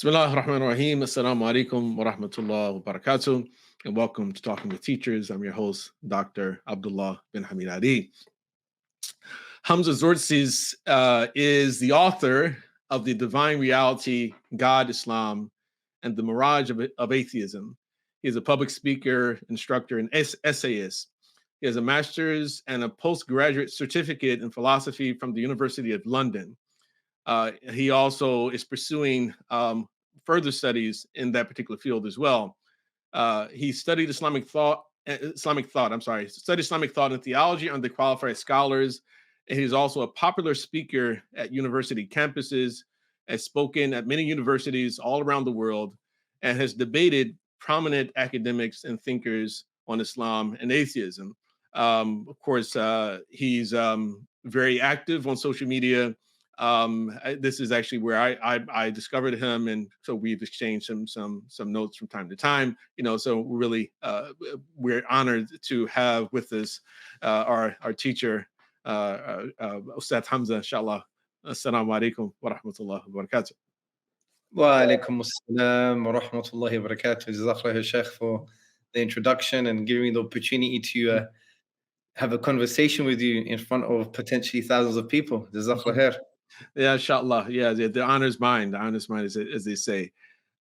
Bismillah ar-Rahman ar-Rahim. Assalamu alaikum wa rahmatullah wa barakatuh. And welcome to Talking with Teachers. I'm your host, Dr. Abdullah bin Hamid Ali. Hamza Tzortzis is the author of The Divine Reality, God, Islam, and the Mirage of Atheism. He is a public speaker, instructor, and essayist. He has a master's and a postgraduate certificate in philosophy from the University of London. He also is pursuing further studies in that particular field as well. He studied Islamic thought and theology under qualified scholars. And he's also a popular speaker at university campuses, has spoken at many universities all around the world, and has debated prominent academics and thinkers on Islam and atheism. Of course, he's very active on social media. This is actually where I discovered him, and so we've exchanged some notes from time to time. So really we're honored to have with us our teacher, Ustad Hamza. Inshallah. Assalamu alaikum wa rahmatullahi wa barakatuh. Wa alaikum assalam wa rahmatullahi wa barakatuh. Jazakallah Sheikh for the introduction and giving me the opportunity to have a conversation with you in front of potentially thousands of people. Jazakallah khair. Yeah, inshallah. Yeah, the honor's mine. The honor's mine, as they say.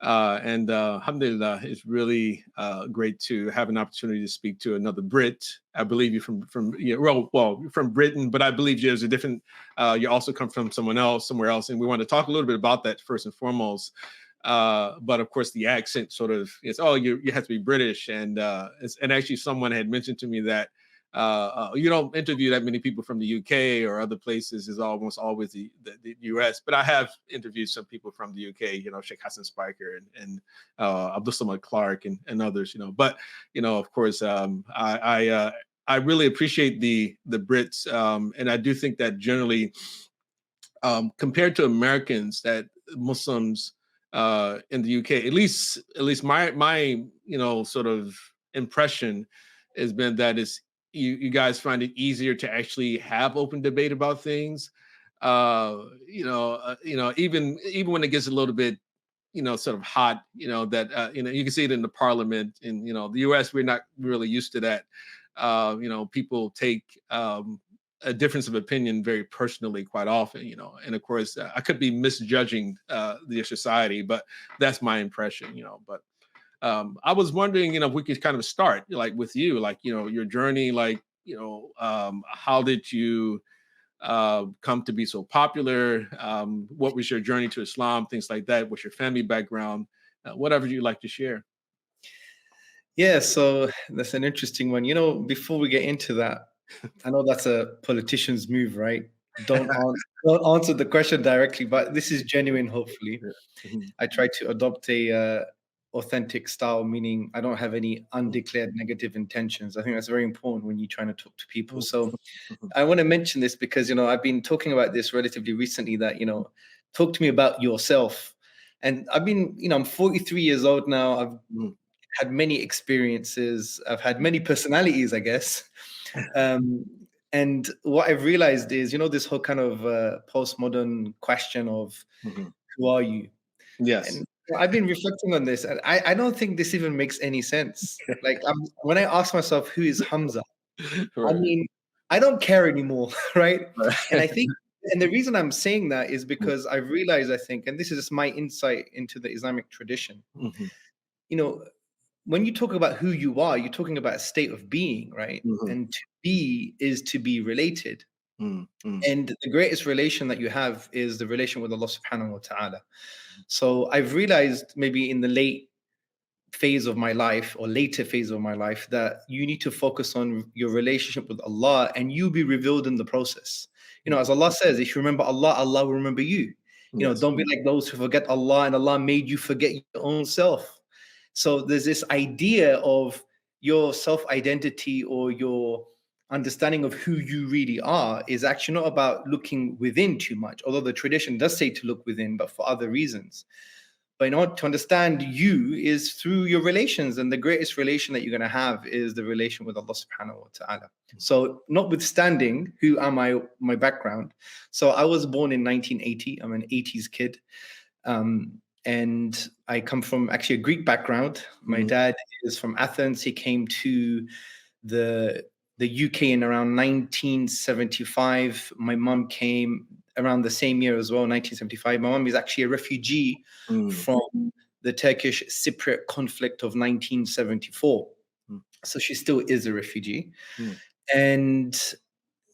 And alhamdulillah, it's really great to have an opportunity to speak to another Brit. I believe you from from Britain, but I believe there's a different. You also come from somewhere else, and we want to talk a little bit about that first and foremost. But of course, the accent sort of is, you have to be British, and actually, someone had mentioned to me that. You don't interview that many people from the UK or other places. Is almost always the US. But I have interviewed some people from the UK. Sheikh Hassan Spiker and Abdul Samad Clark and others. But of course, I really appreciate the Brits, and I do think that generally, compared to Americans, that Muslims in the UK, at least my sort of impression has been that it's. You guys find it easier to actually have open debate about things, even when it gets a little bit, sort of hot, that you can see it in the parliament. In the U.S., we're not really used to that. People take a difference of opinion very personally quite often. And of course, I could be misjudging the society, but that's my impression. But. I was wondering, if we could kind of start with you, your journey, how did you come to be so popular? What was your journey to Islam? Things like that. What's your family background? Whatever you'd like to share. Yeah, so that's an interesting one. Before we get into that, I know that's a politician's move, right? Don't answer the question directly, but this is genuine, hopefully. I try to adopt a authentic style, meaning I don't have any undeclared negative intentions. I think that's very important when you're trying to talk to people. So I want to mention this because, I've been talking about this relatively recently that, talk to me about yourself. And I've been, I'm 43 years old now. I've had many experiences. I've had many personalities, I guess. And what I've realized is, this whole kind of postmodern question of who are you? Yes. And I've been reflecting on this, and I don't think this even makes any sense. When I ask myself, who is Hamza? Right. I mean, I don't care anymore, right? And I think, and the reason I'm saying that is because I've realized, I think, and this is just my insight into the Islamic tradition, when you talk about who you are, you're talking about a state of being, right? And to be is to be related. And the greatest relation that you have is the relation with Allah subhanahu wa ta'ala. So I've realized maybe in the later phase of my life that you need to focus on your relationship with Allah and you'll be revealed in the process. As Allah says, if you remember Allah, Allah will remember you. Don't be like those who forget Allah and Allah made you forget your own self. So there's this idea of your self-identity or your understanding of who you really are is actually not about looking within too much, although the tradition does say to look within, but for other reasons. But in order to understand you is through your relations, and the greatest relation that you're going to have is the relation with Allah subhanahu wa ta'ala. So notwithstanding who am I, my background. So I was born in 1980. I'm an 80s kid. and I come from actually a Greek background. My dad is from Athens. He came to the UK in around 1975. My mom came around the same year as well, 1975. My mom is actually a refugee from the Turkish Cypriot conflict of 1974. So she still is a refugee. And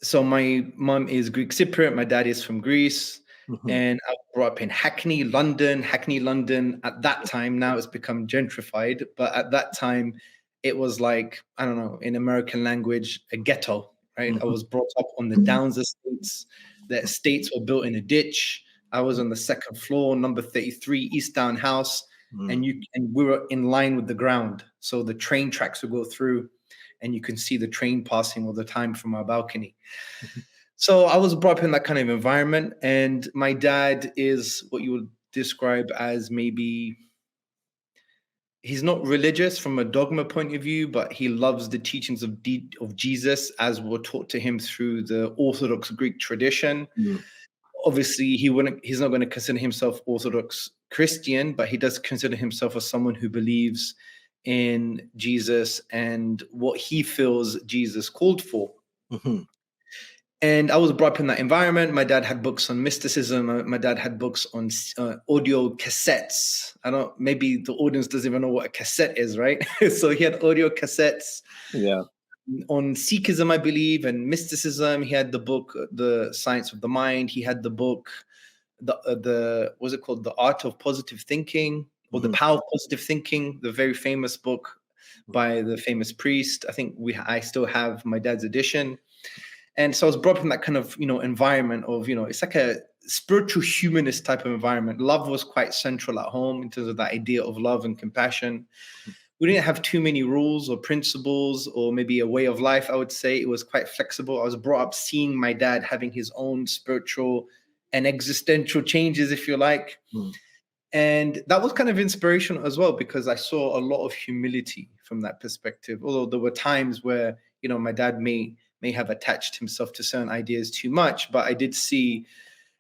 so my mom is Greek Cypriot. My dad is from Greece. And I grew up in Hackney, London. Hackney, London, at that time, now it's become gentrified. But at that time, it was like, I don't know, in American language, a ghetto, right? I was brought up on the Downs estates. The estates were built in a ditch. I was on the second floor, number 33, East Down House. And we were in line with the ground. So the train tracks would go through and you can see the train passing all the time from our balcony. So I was brought up in that kind of environment. And my dad is what you would describe as maybe, he's not religious from a dogma point of view, but he loves the teachings of Jesus as were taught to him through the Orthodox Greek tradition. Obviously, he's not going to consider himself Orthodox Christian, but he does consider himself as someone who believes in Jesus and what he feels Jesus called for. And I was brought up in that environment. My dad had books on mysticism. My dad had books on audio cassettes. Maybe the audience doesn't even know what a cassette is, right? So he had audio cassettes. Yeah. On Sikhism, I believe, and mysticism. He had the book, The Science of the Mind. He had the book, what's it called? The Art of Positive Thinking, or The Power of Positive Thinking, the very famous book by the famous priest. I think I still have my dad's edition. And so I was brought up in that kind of, environment of, it's like a spiritual humanist type of environment. Love was quite central at home in terms of that idea of love and compassion. We didn't have too many rules or principles or maybe a way of life, I would say. It was quite flexible. I was brought up seeing my dad having his own spiritual and existential changes, if you like. And that was kind of inspirational as well, because I saw a lot of humility from that perspective. Although there were times where, my dad may have attached himself to certain ideas too much, but I did see,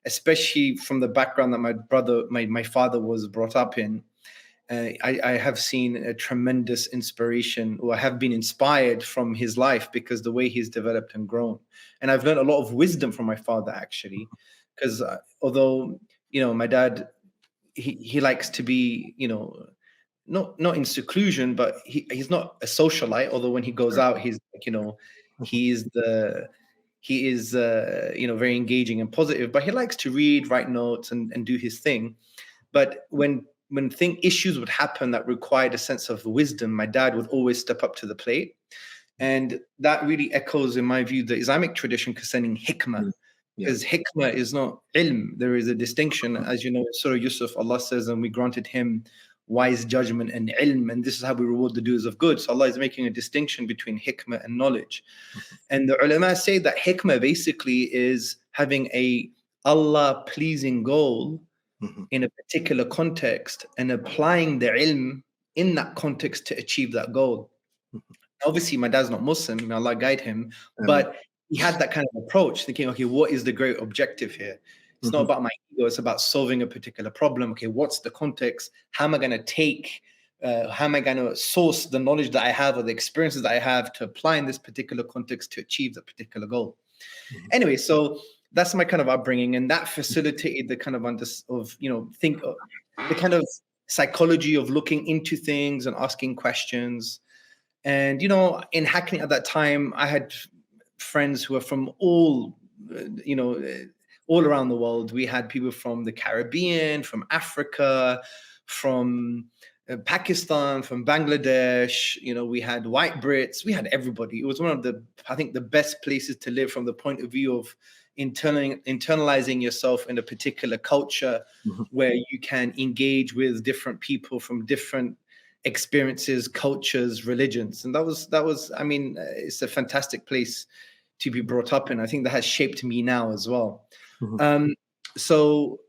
especially from the background that my father was brought up in, I have seen a tremendous inspiration, or I have been inspired from his life because the way he's developed and grown. And I've learned a lot of wisdom from my father, actually, because although, my dad, he likes to be, not in seclusion, but he's not a socialite. Although when he goes out, he's like, he is very engaging and positive, but he likes to read, write notes, and do his thing. But when issues would happen that required a sense of wisdom, my dad would always step up to the plate. And that really echoes, in my view, the Islamic tradition concerning hikmah. Because hikmah is not ilm. There is a distinction. As you know, in Surah Yusuf, Allah says, and we granted him wise judgment and ilm, and this is how we reward the doers of good. So Allah is making a distinction between hikmah and knowledge. And the ulama say that hikmah basically is having a Allah-pleasing goal in a particular context and applying the ilm in that context to achieve that goal. Obviously, my dad's not Muslim, may Allah guide him, but he had that kind of approach, thinking, okay, what is the great objective here? It's not about my ego, it's about solving a particular problem. Okay, what's the context? How am I going to source the knowledge that I have or the experiences that I have to apply in this particular context to achieve that particular goal? Anyway, so that's my kind of upbringing, and that facilitated the kind of the kind of psychology of looking into things and asking questions. And in Hackney at that time, I had friends who were from all around the world. We had people from the Caribbean, from Africa, from Pakistan, from Bangladesh. We had white Brits. We had everybody. It was one of the best places to live from the point of view of internalizing yourself in a particular culture where you can engage with different people from different experiences, cultures, religions. And that was it's a fantastic place to be brought up in. I think that has shaped me now as well. So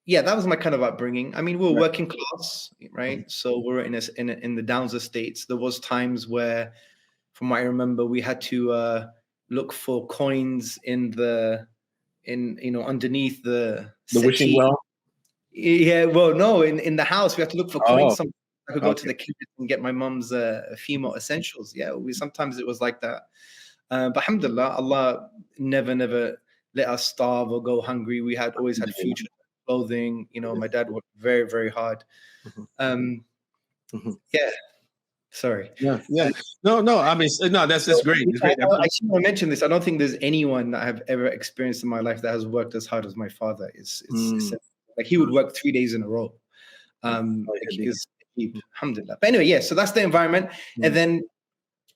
yeah, that was my kind of upbringing. We were working class, right? So we were in the Downs estates. There was times where, from what I remember, we had to look for coins underneath the wishing well. Yeah, well, no, in the house we have to look for coins. Oh, Some I could go to the kitchen and get my mum's female essentials. Yeah, sometimes it was like that. But alhamdulillah, Allah never let us starve or go hungry. We had always had food, clothing. You know, my dad worked very, very hard. Yeah. Sorry. Yeah. No. I mean, no. That's great. It's great. I should mention this. I don't think there's anyone that I have ever experienced in my life that has worked as hard as my father. It's like he would work 3 days in a row. Alhamdulillah. But anyway, yeah. So that's the environment, and then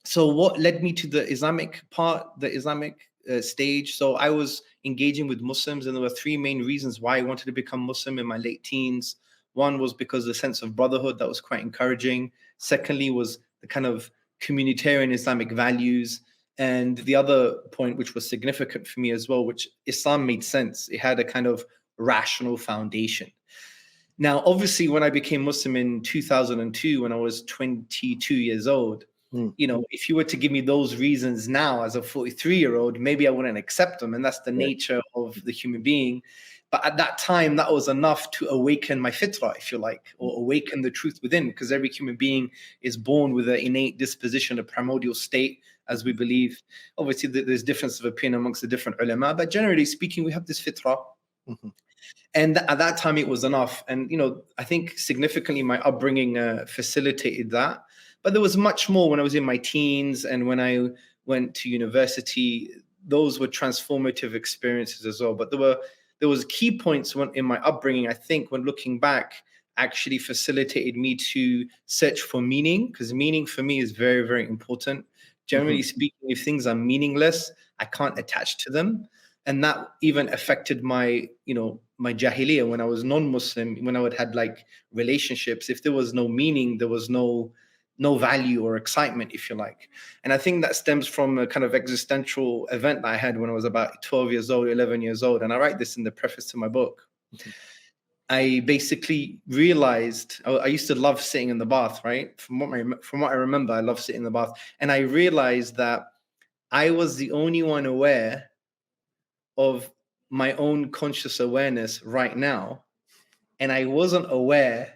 so what led me to the Islamic part, the Islamic stage. So I was engaging with Muslims, and there were 3 main reasons why I wanted to become Muslim in my late teens. One was because the sense of brotherhood that was quite encouraging. Secondly was the kind of communitarian Islamic values. And the other point, which was significant for me as well, which Islam made sense. It had a kind of rational foundation. Now, obviously, when I became Muslim in 2002, when I was 22 years old, you know, if you were to give me those reasons now as a 43-year-old, maybe I wouldn't accept them. And that's the nature of the human being. But at that time, that was enough to awaken my fitrah, if you like, or awaken the truth within, because every human being is born with an innate disposition, a primordial state, as we believe. Obviously, there's difference of opinion amongst the different ulama, but generally speaking, we have this fitrah. And at that time, it was enough. And, you know, I think significantly my upbringing facilitated that. But there was much more when I was in my teens and when I went to university. Those were transformative experiences as well. But there was key points in my upbringing, I think, when looking back, actually facilitated me to search for meaning, because meaning for me is very, very important. Generally speaking, if things are meaningless, I can't attach to them. And that even affected my, you know, my jahiliyyah when I was non-Muslim, when I would had like relationships. If there was no meaning, there was no value or excitement, if you like. And I think that stems from a kind of existential event that I had when I was about 12 years old, 11 years old. And I write this in the preface to my book. I basically realized I used to love sitting in the bath, right? From what I remember, I love sitting in the bath. And I realized that I was the only one aware of my own conscious awareness right now. And I wasn't aware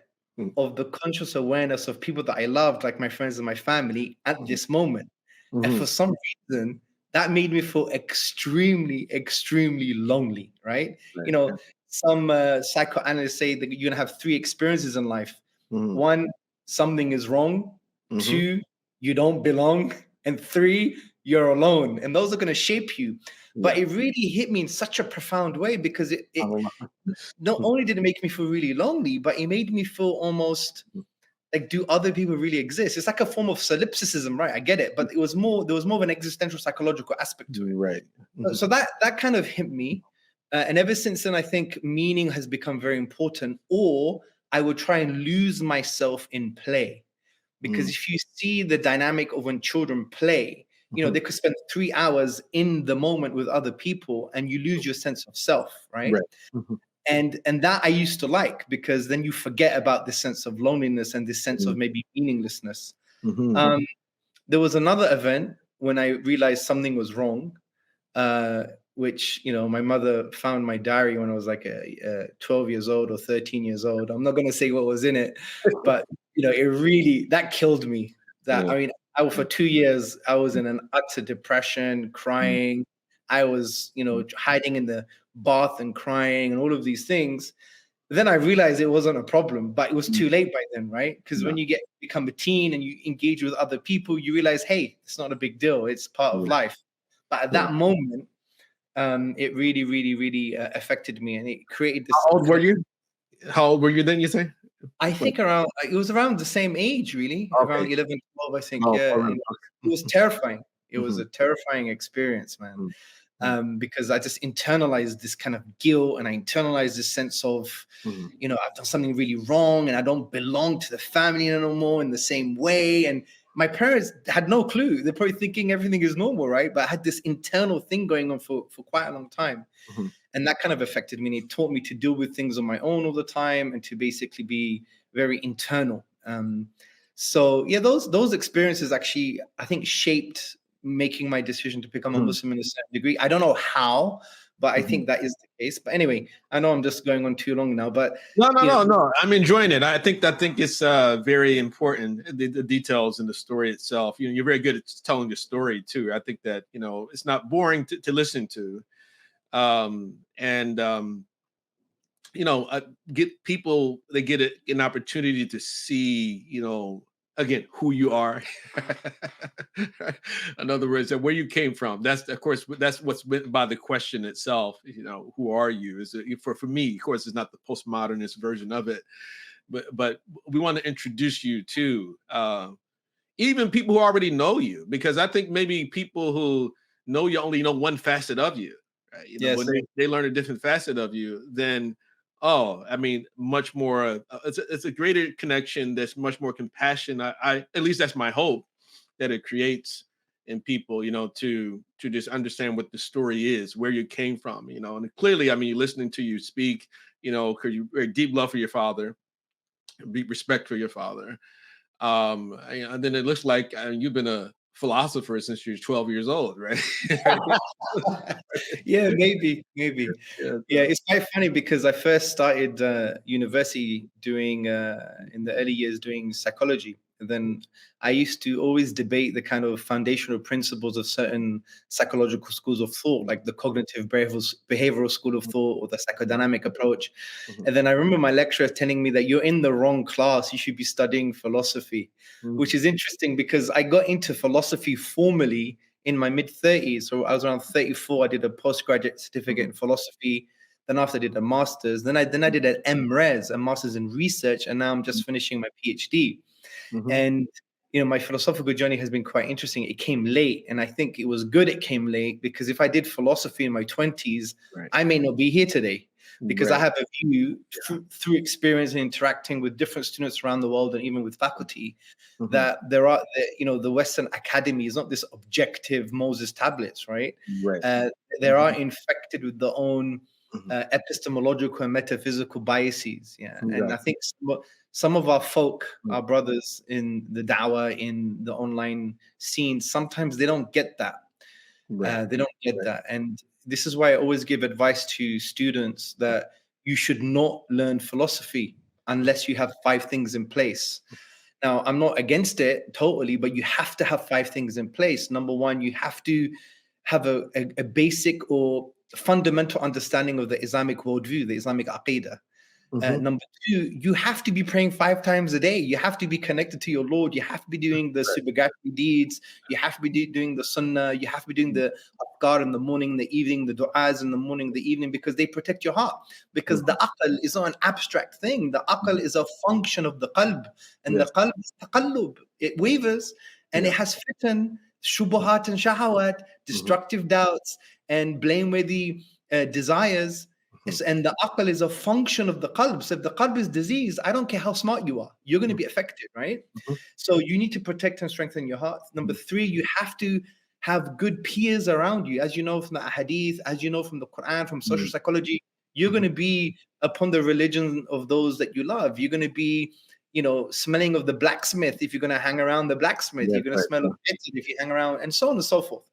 of the conscious awareness of people that I loved, like my friends and my family, at this moment. And for some reason, that made me feel extremely, extremely lonely, right? You know, some psychoanalysts say that you're going to have 3 experiences in life. 1, something is wrong. 2, you don't belong. And 3, you're alone. And those are going to shape you. But it really hit me in such a profound way, because it not only did it make me feel really lonely, but it made me feel almost like, do other people really exist? It's like a form of solipsism, right? I get it, but there was more of an existential psychological aspect to it. Right. So that kind of hit me. And ever since then, I think meaning has become very important, or I would try and lose myself in play. Because if you see the dynamic of when children play, you know, they could spend 3 hours in the moment with other people and you lose your sense of self, right? And that I used to like, because then you forget about this sense of loneliness and this sense of maybe meaninglessness. There was another event when I realized something was wrong, which, you know, my mother found my diary when I was like 12 years old or 13 years old. I'm not going to say what was in it, but, you know, it really, that killed me. I mean, for 2 years, I was in an utter depression, crying. I was, you know, hiding in the bath and crying and all of these things. Then I realized it wasn't a problem, but it was too late by then, right? Because when you become a teen and you engage with other people, you realize, hey, it's not a big deal. It's part of life. But at that moment, it really, really, really affected me, and it created this. How old were you? How old were you then, you say? I think it was around the same age, really, around 11, 12, I think. It was terrifying. It was a terrifying experience, man. Because I just internalized this kind of guilt, and I internalized this sense of, you know, I've done something really wrong and I don't belong to the family anymore in the same way. And my parents had no clue. They're probably thinking everything is normal, right? But I had this internal thing going on for quite a long time. And that kind of affected me. And it taught me to deal with things on my own all the time and to basically be very internal. So yeah, those experiences actually, I think, shaped making my decision to become a Muslim in a certain degree. I don't know how, but I think that is the case. But anyway, I know I'm just going on too long now, but no. I'm enjoying it. I think it's very important, the details in the story itself. You're very good at telling the story too. I think that it's not boring to listen to, get people, they get an opportunity to see, again, who you are. In other words, where you came from. That's, of course, that's what's meant by the question itself. Who are you? Is it, for me, of course, it's not the postmodernist version of it, but we want to introduce you to even people who already know you, because I think maybe people who know you only know one facet of you. Right? Yes. When they learn a different facet of you, then much more. It's a greater connection. That's much more compassion. I at least that's my hope, that it creates in people. To just understand what the story is, where you came from. And clearly, listening to you speak, because you very deep love for your father, deep respect for your father. And then it looks like you've been a philosopher since you're 12 years old, right? Yeah, maybe. Yeah, it's quite funny because I first started university doing in the early years doing psychology. And then I used to always debate the kind of foundational principles of certain psychological schools of thought, like the cognitive behavioral school of thought or the psychodynamic approach. And then I remember my lecturer telling me that you're in the wrong class, you should be studying philosophy, which is interesting because I got into philosophy formally in my mid-30s. So I was around 34. I did a postgraduate certificate in philosophy. Then after I did a master's, then I did an MRes, a master's in research, and now I'm just finishing my PhD. And my philosophical journey has been quite interesting. It came late, and I think it was good it came late, because if I did philosophy in my 20s, I may not be here today, because I have a view through experience and interacting with different students around the world and even with faculty, that there are, the Western academy is not this objective Moses tablets, right? They are infected with their own epistemological and metaphysical biases. And I think some of our folk, our brothers in the dawah, in the online scene, sometimes they don't get that. They don't get that. And this is why I always give advice to students that you should not learn philosophy unless you have 5 things in place. Now, I'm not against it totally, but you have to have 5 things in place. Number one, you have to have a basic or fundamental understanding of the Islamic worldview, the Islamic aqidah. Number 2, you have to be praying 5 times a day. You have to be connected to your Lord. You have to be doing the subagati deeds. You have to be doing the sunnah. You have to be doing the afkar in the morning, the evening, the du'as in the morning, the evening, because they protect your heart. Because the aql is not an abstract thing. The aql is a function of the qalb. And the qalb is taqallub. It wavers, and it has fitan, shubuhat and shahawat, destructive doubts, and blameworthy desires. And the aql is a function of the qalb. So if the qalb is diseased, I don't care how smart you are, you're going to be affected, right? So you need to protect and strengthen your heart. Number 3, you have to have good peers around you. As you know from the hadith, as you know from the Quran, from social psychology, you're going to be upon the religion of those that you love. You're going to be, smelling of the blacksmith if you're going to hang around the blacksmith. You're going to smell of it if you hang around, and so on and so forth.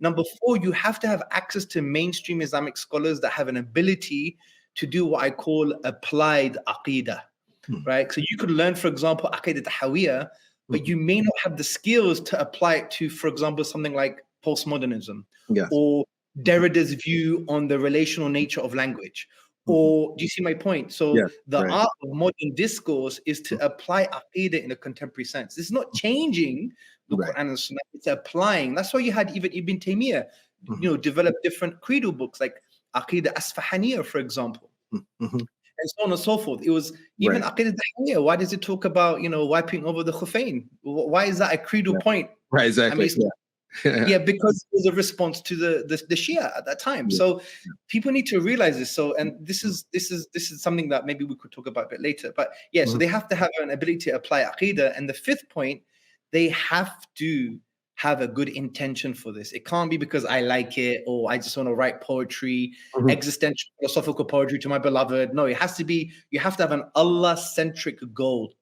Number 4, you have to have access to mainstream Islamic scholars that have an ability to do what I call applied aqidah, right? So you could learn, for example, aqidah tahawiyah, but you may not have the skills to apply it to, for example, something like postmodernism or Derrida's view on the relational nature of language. Or do you see my point? So the art of modern discourse is to apply aqidah in a contemporary sense. It's not changing the Quran and Sunnah, it's applying. That's why you had even Ibn Taymiyyah, develop different creedal books like Aqidah Asfahaniyah, for example, and so on and so forth. It was even Aqidah Tahawiyah. Why does it talk about, wiping over the Khufayn? Why is that a creedal point? Right, exactly. Because it was a response to the Shia at that time. So people need to realize this. So, and this is something that maybe we could talk about a bit later. But so they have to have an ability to apply aqidah. And the 5th point, they have to have a good intention for this. It can't be because I like it, or I just want to write poetry, existential philosophical poetry to my beloved. No, it has to be, you have to have an Allah-centric goal,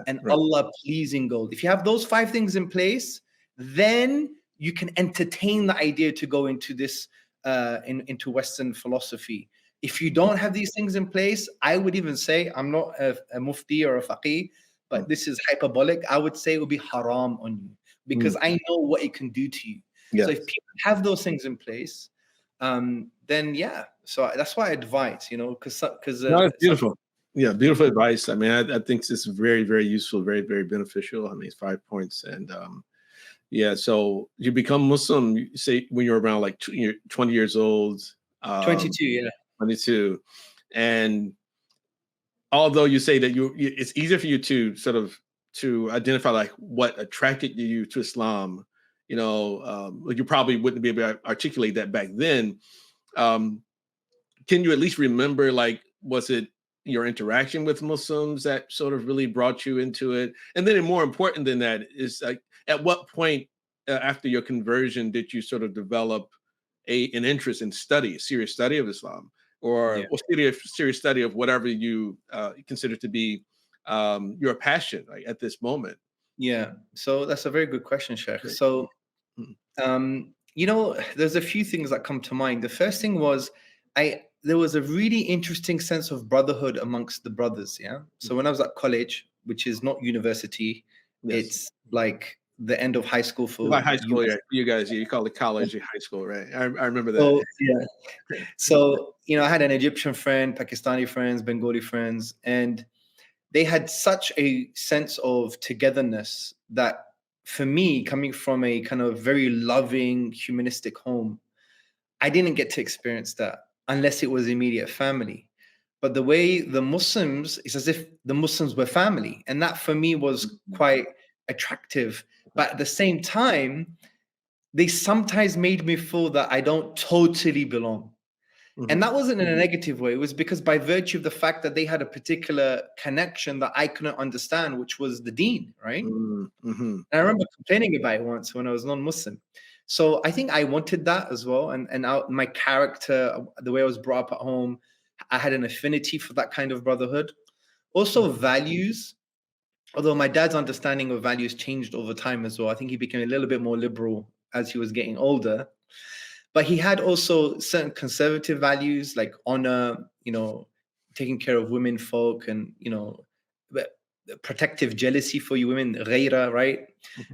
an Allah-pleasing goal. If you have those 5 things in place, then you can entertain the idea to go into this into Western philosophy. If you don't have these things in place, I would even say, I'm not a mufti or a faqih, but this is hyperbolic. I would say it would be haram on you, because I know what it can do to you. Yes. So if people have those things in place, then yeah. So that's why I advise, because no, it's beautiful. Yeah, beautiful advice. I mean, I think this is very, very useful, very, very beneficial. I mean, it's 5 points. And yeah, so you become Muslim, you say, when you're around like 20 years old. 22, yeah. 22. And although you say that it's easier for you to sort of to identify like what attracted you to Islam, you probably wouldn't be able to articulate that back then. Can you at least remember, like, was it your interaction with Muslims that sort of really brought you into it? And then more important than that is, like, at what point after your conversion did you sort of develop an interest in serious study of Islam, or serious study of whatever you consider to be your passion, like, at this moment? Yeah, so that's a very good question, Sheikh. So, there's a few things that come to mind. The first thing was there was a really interesting sense of brotherhood amongst the brothers. Yeah. So when I was at college, which is not university, it's like the end of high school for high school. Yeah, you guys, you call it college, high school, right? I remember that. So, yeah. So I had an Egyptian friend, Pakistani friends, Bengali friends, and they had such a sense of togetherness that, for me, coming from a kind of very loving, humanistic home, I didn't get to experience that unless it was immediate family. But the way the Muslims, it's as if the Muslims were family. And that for me was quite attractive. But at the same time, they sometimes made me feel that I don't totally belong. And that wasn't in a negative way. It was because by virtue of the fact that they had a particular connection that I couldn't understand, which was the deen, right? And I remember complaining about it once when I was non-Muslim. So I think I wanted that as well. And my character, the way I was brought up at home, I had an affinity for that kind of brotherhood. Also values, although my dad's understanding of values changed over time as well. I think he became a little bit more liberal as he was getting older. But he had also certain conservative values like honor, taking care of women folk, and, protective jealousy for you women, ghaira, right?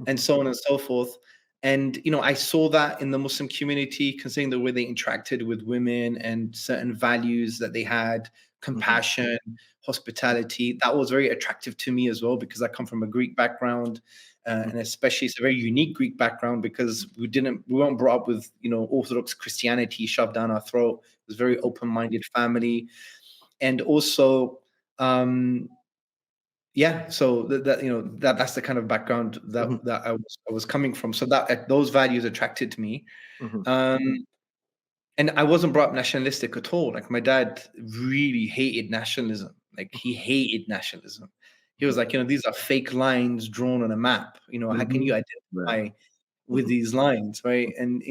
And so on and so forth. And, I saw that in the Muslim community, considering the way they interacted with women and certain values that they had, compassion, hospitality. That was very attractive to me as well, because I come from a Greek background. And especially it's a very unique Greek background, because we weren't brought up with, Orthodox Christianity shoved down our throat. It was a very open-minded family. And also, so that's the kind of background that I was coming from. So that those values attracted me. And I wasn't brought up nationalistic at all. Like, my dad really hated nationalism. Like, he hated nationalism. He was like, these are fake lines drawn on a map. How can you identify with these lines, right? And,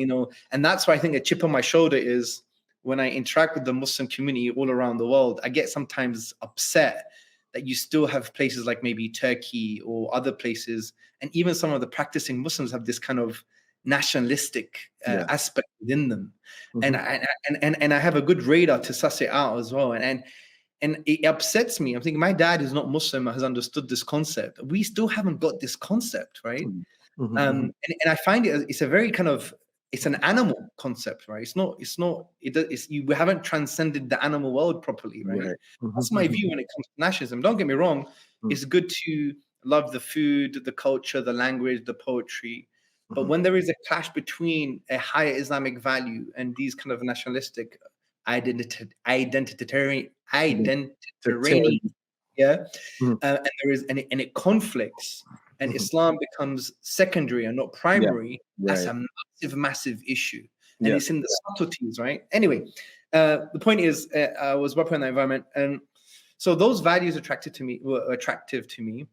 and that's why I think a chip on my shoulder is when I interact with the Muslim community all around the world, I get sometimes upset that you still have places like maybe Turkey or other places, and even some of the practicing Muslims have this kind of nationalistic aspect within them. And I have a good radar to suss it out as well. And it upsets me. I'm thinking, my dad is not Muslim, has understood this concept. We still haven't got this concept, right? And I find it's a very kind of, it's an animal concept, right? We haven't transcended the animal world properly, right? That's my view when it comes to nationalism. Don't get me wrong. It's good to love the food, the culture, the language, the poetry. But when there is a clash between a higher Islamic value and these kind of nationalistic identitarian, and it conflicts, and Islam becomes secondary and not primary, that's a massive issue. And it's in the subtleties, right? Anyway, the point is, I was brought up in the environment, and so those values were attractive to me.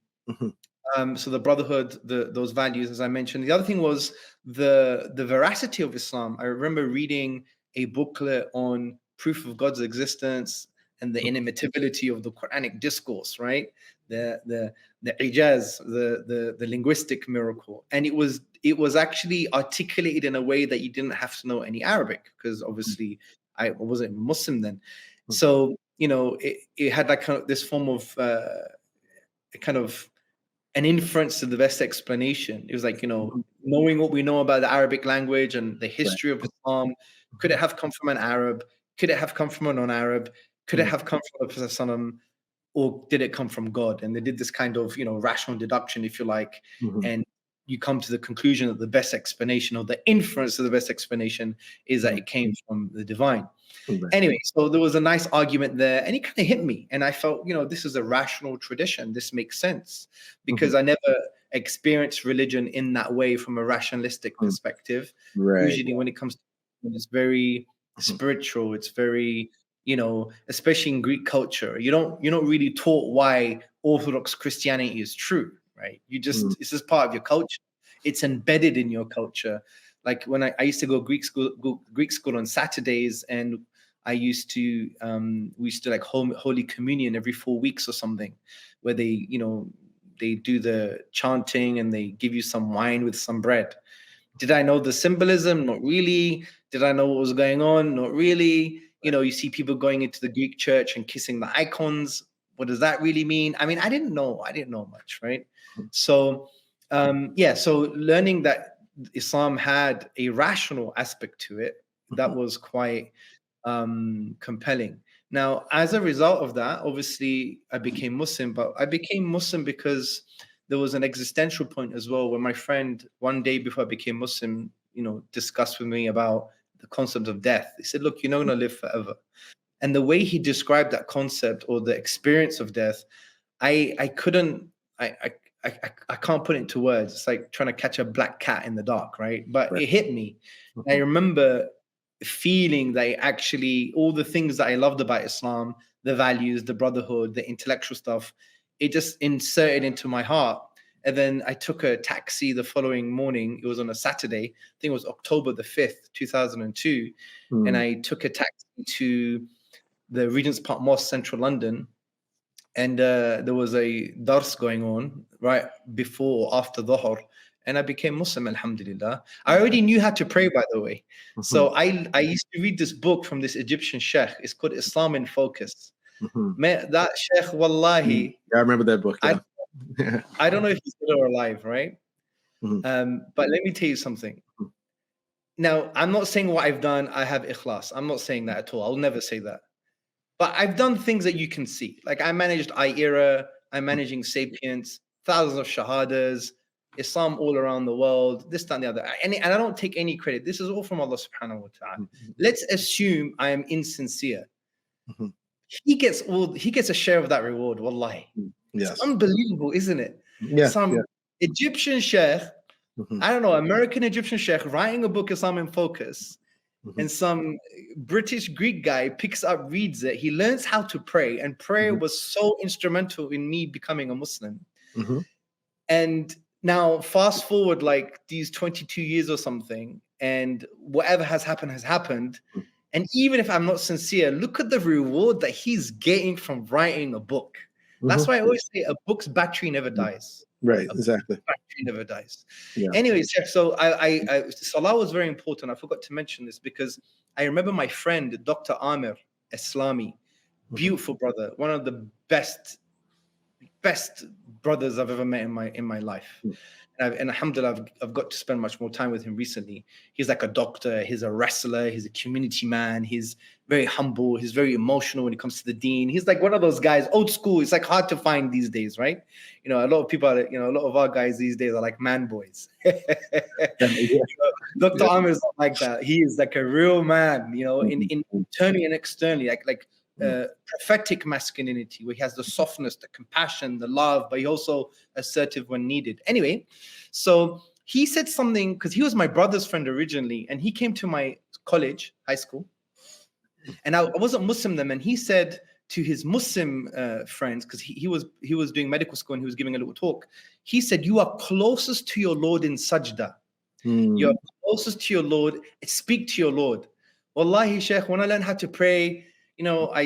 So the brotherhood, those values, as I mentioned. The other thing was the veracity of Islam. I remember reading a booklet on proof of God's existence and the inimitability of the Quranic discourse, right? The ijaz, the linguistic miracle. And it was actually articulated in a way that you didn't have to know any Arabic, because obviously I wasn't Muslim then. So, it had like this form of kind of an inference to the best explanation. It was like, knowing what we know about the Arabic language and the history of Islam. Could it have come from an Arab? Could it have come from a non-Arab? Could it have come from a Prophet, or did it come from God? And they did this kind of, rational deduction, if you like, and you come to the conclusion that the best explanation, or the inference of the best explanation, is that it came from the divine. Anyway, so there was a nice argument there, and it kind of hit me, and I felt, this is a rational tradition. This makes sense, because I never experienced religion in that way from a rationalistic perspective. Usually, when it comes to it's very spiritual. It's very, especially in Greek culture, you're not really taught why Orthodox Christianity is true, right? You just it's just part of your culture. It's embedded in your culture. Like when I used to go Greek school on Saturdays, and I used to we used to like Holy Communion every 4 weeks or something, where they they do the chanting and they give you some wine with some bread. Did I know the symbolism? Not really. Did I know what was going on? Not really. You see people going into the Greek church and kissing the icons. What does that really mean? I mean, I didn't know much, right? So, so learning that Islam had a rational aspect to it, that was quite compelling. Now, as a result of that, obviously, I became Muslim, but I became Muslim because there was an existential point as well, where my friend, one day before I became Muslim, discussed with me about the concept of death. He said, look, you're not going to live forever. And the way he described that concept, or the experience of death, I can't put it into words. It's like trying to catch a black cat in the dark, right? But it hit me. I remember feeling that actually all the things that I loved about Islam, the values, the brotherhood, the intellectual stuff, it just inserted into my heart. And then I took a taxi the following morning. It was on a Saturday. I think it was October the 5th, 2002. And I took a taxi to the Regent's Park Mosque, central London. And there was a dars going on right before or after Dhuhr. And I became Muslim, alhamdulillah. I already knew how to pray, by the way. So I used to read this book from this Egyptian sheikh. It's called Islam in Focus. That sheikh, wallahi. I remember that book. Yeah. I don't know if he's still alive, right? But let me tell you something. Now, I'm not saying what I've done, I have ikhlas. I'm not saying that at all. I'll never say that. But I've done things that you can see. Like I managed IERA, I'm managing Sapience, thousands of shahadas, Islam all around the world, this, that, and the other. And I don't take any credit. This is all from Allah subhanahu wa ta'ala. Let's assume I am insincere. He gets a share of that reward, wallahi. Yes. It's unbelievable, isn't it? Yeah. Some Egyptian sheikh, I don't know, American Egyptian sheikh writing a book, Islam in Focus, and some British Greek guy picks up, reads it. He learns how to pray, and prayer was so instrumental in me becoming a Muslim. And now fast forward like these 22 years or something, and whatever has happened. And even if I'm not sincere, look at the reward that he's getting from writing a book. That's why I always say a book's battery never dies. Right, exactly. Battery never dies. Yeah. Anyways, so Salah was very important. I forgot to mention this because I remember my friend, Dr. Amir Islami, beautiful brother, one of the best brothers I've ever met in my life. And alhamdulillah, I've got to spend much more time with him recently. He's like a doctor, he's a wrestler, he's a community man, he's very humble, he's very emotional when it comes to the deen. He's like one of those guys, old school. It's like hard to find these days, right? A lot of people are, a lot of our guys these days are like man boys. Dr. Amir is not like that. He is like a real man, in internally and externally, like prophetic masculinity, where he has the softness, the compassion, the love, but he also assertive when needed. Anyway, so he said something, because he was my brother's friend originally, and he came to my college, high school, and I wasn't Muslim then, and he said to his Muslim friends, because he was doing medical school and he was giving a little talk, he said, you are closest to your Lord in sajda. You're closest to your Lord, speak to your Lord. Wallahi, Sheikh, when I learned how to pray, you know, I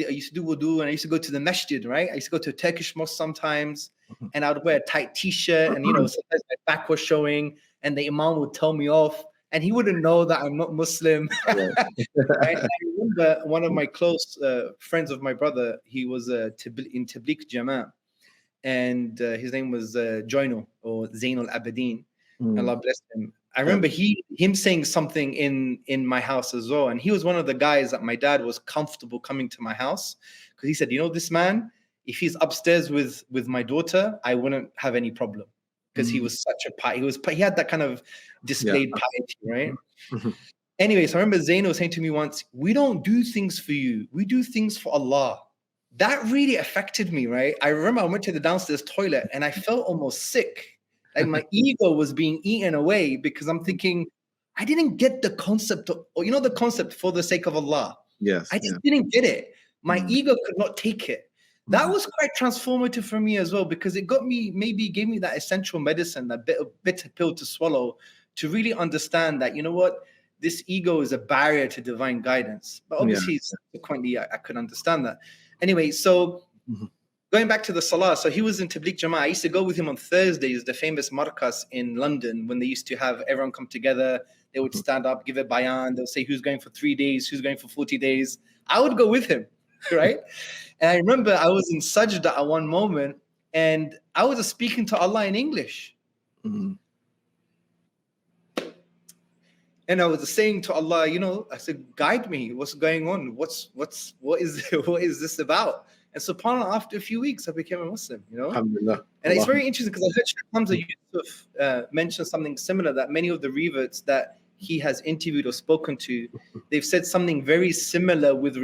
used to do wudu, and I used to go to the masjid, right? I used to go to a Turkish mosque sometimes, and I would wear a tight t-shirt, and, you know, sometimes my back was showing, and the imam would tell me off, and he wouldn't know that I'm not Muslim. Right? I remember one of my close friends of my brother, he was in Tabligh Jama', and his name was Joino, or Zainul Abidin. Allah bless him. I remember him saying something in my house as well, and he was one of the guys that my dad was comfortable coming to my house, because he said, you know, this man, if he's upstairs with my daughter, I wouldn't have any problem, because he was such a he had that kind of displayed piety, right? Anyway, so I remember Zaino saying to me once, we don't do things for you, we do things for Allah. That really affected me, right? I remember I went to the downstairs toilet and I felt almost sick. Like my ego was being eaten away, because I'm thinking, I didn't get the concept of, or, you know, the concept for the sake of Allah. Yes. I just didn't get it. My ego could not take it. That was quite transformative for me as well, because it got me, maybe gave me that essential medicine, that bitter pill to swallow, to really understand that, you know what, this ego is a barrier to divine guidance. But obviously, subsequently, I could understand that. Anyway, so going back to the salah, so he was in Tabligh Jama'ah. I used to go with him on Thursdays, the famous markas in London, when they used to have everyone come together. They would stand up, give a bayan. They'll say who's going for 3 days, who's going for 40 days. I would go with him, right? And I remember I was in sajda at one moment, and I was speaking to Allah in English. And I was saying to Allah, you know, I said, guide me. What's going on? What is this about? And subhanAllah, after a few weeks, I became a Muslim, you know? And it's very interesting, because I heard Shaykh Hamza Yusuf mention something similar, that many of the reverts that he has interviewed or spoken to, they've said something very similar with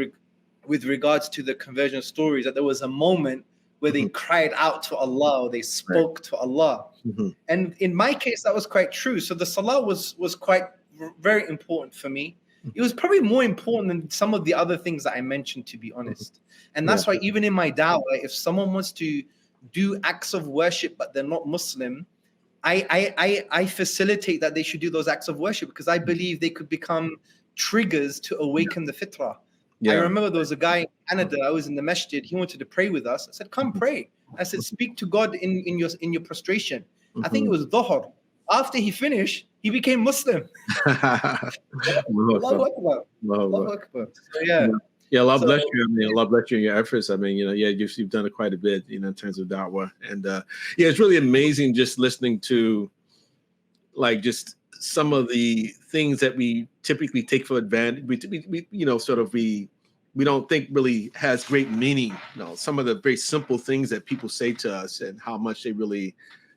regards to the conversion stories, that there was a moment where they cried out to Allah, or they spoke to Allah. And in my case, that was quite true. So the salah was quite very important for me. It was probably more important than some of the other things that I mentioned, to be honest. And that's why even in my dawah, if someone wants to do acts of worship but they're not Muslim, I facilitate that they should do those acts of worship, because I believe they could become triggers to awaken the fitrah. I remember there was a guy in Canada, I was in the masjid, he wanted to pray with us. I said, come pray. I said, speak to God in your prostration. I think it was Dhuhr. After he finished, he became Muslim. Allahu Akbar. Allahu Akbar. So, yeah, Allah bless you. I mean, Allah bless you in your efforts. I mean, you know, you've done it quite a bit, you know, in terms of da'wah. And it's really amazing just listening to, like, just some of the things that we typically take for advantage. We you know, sort of we don't think really has great meaning. You know, some of the very simple things that people say to us, and how much they really,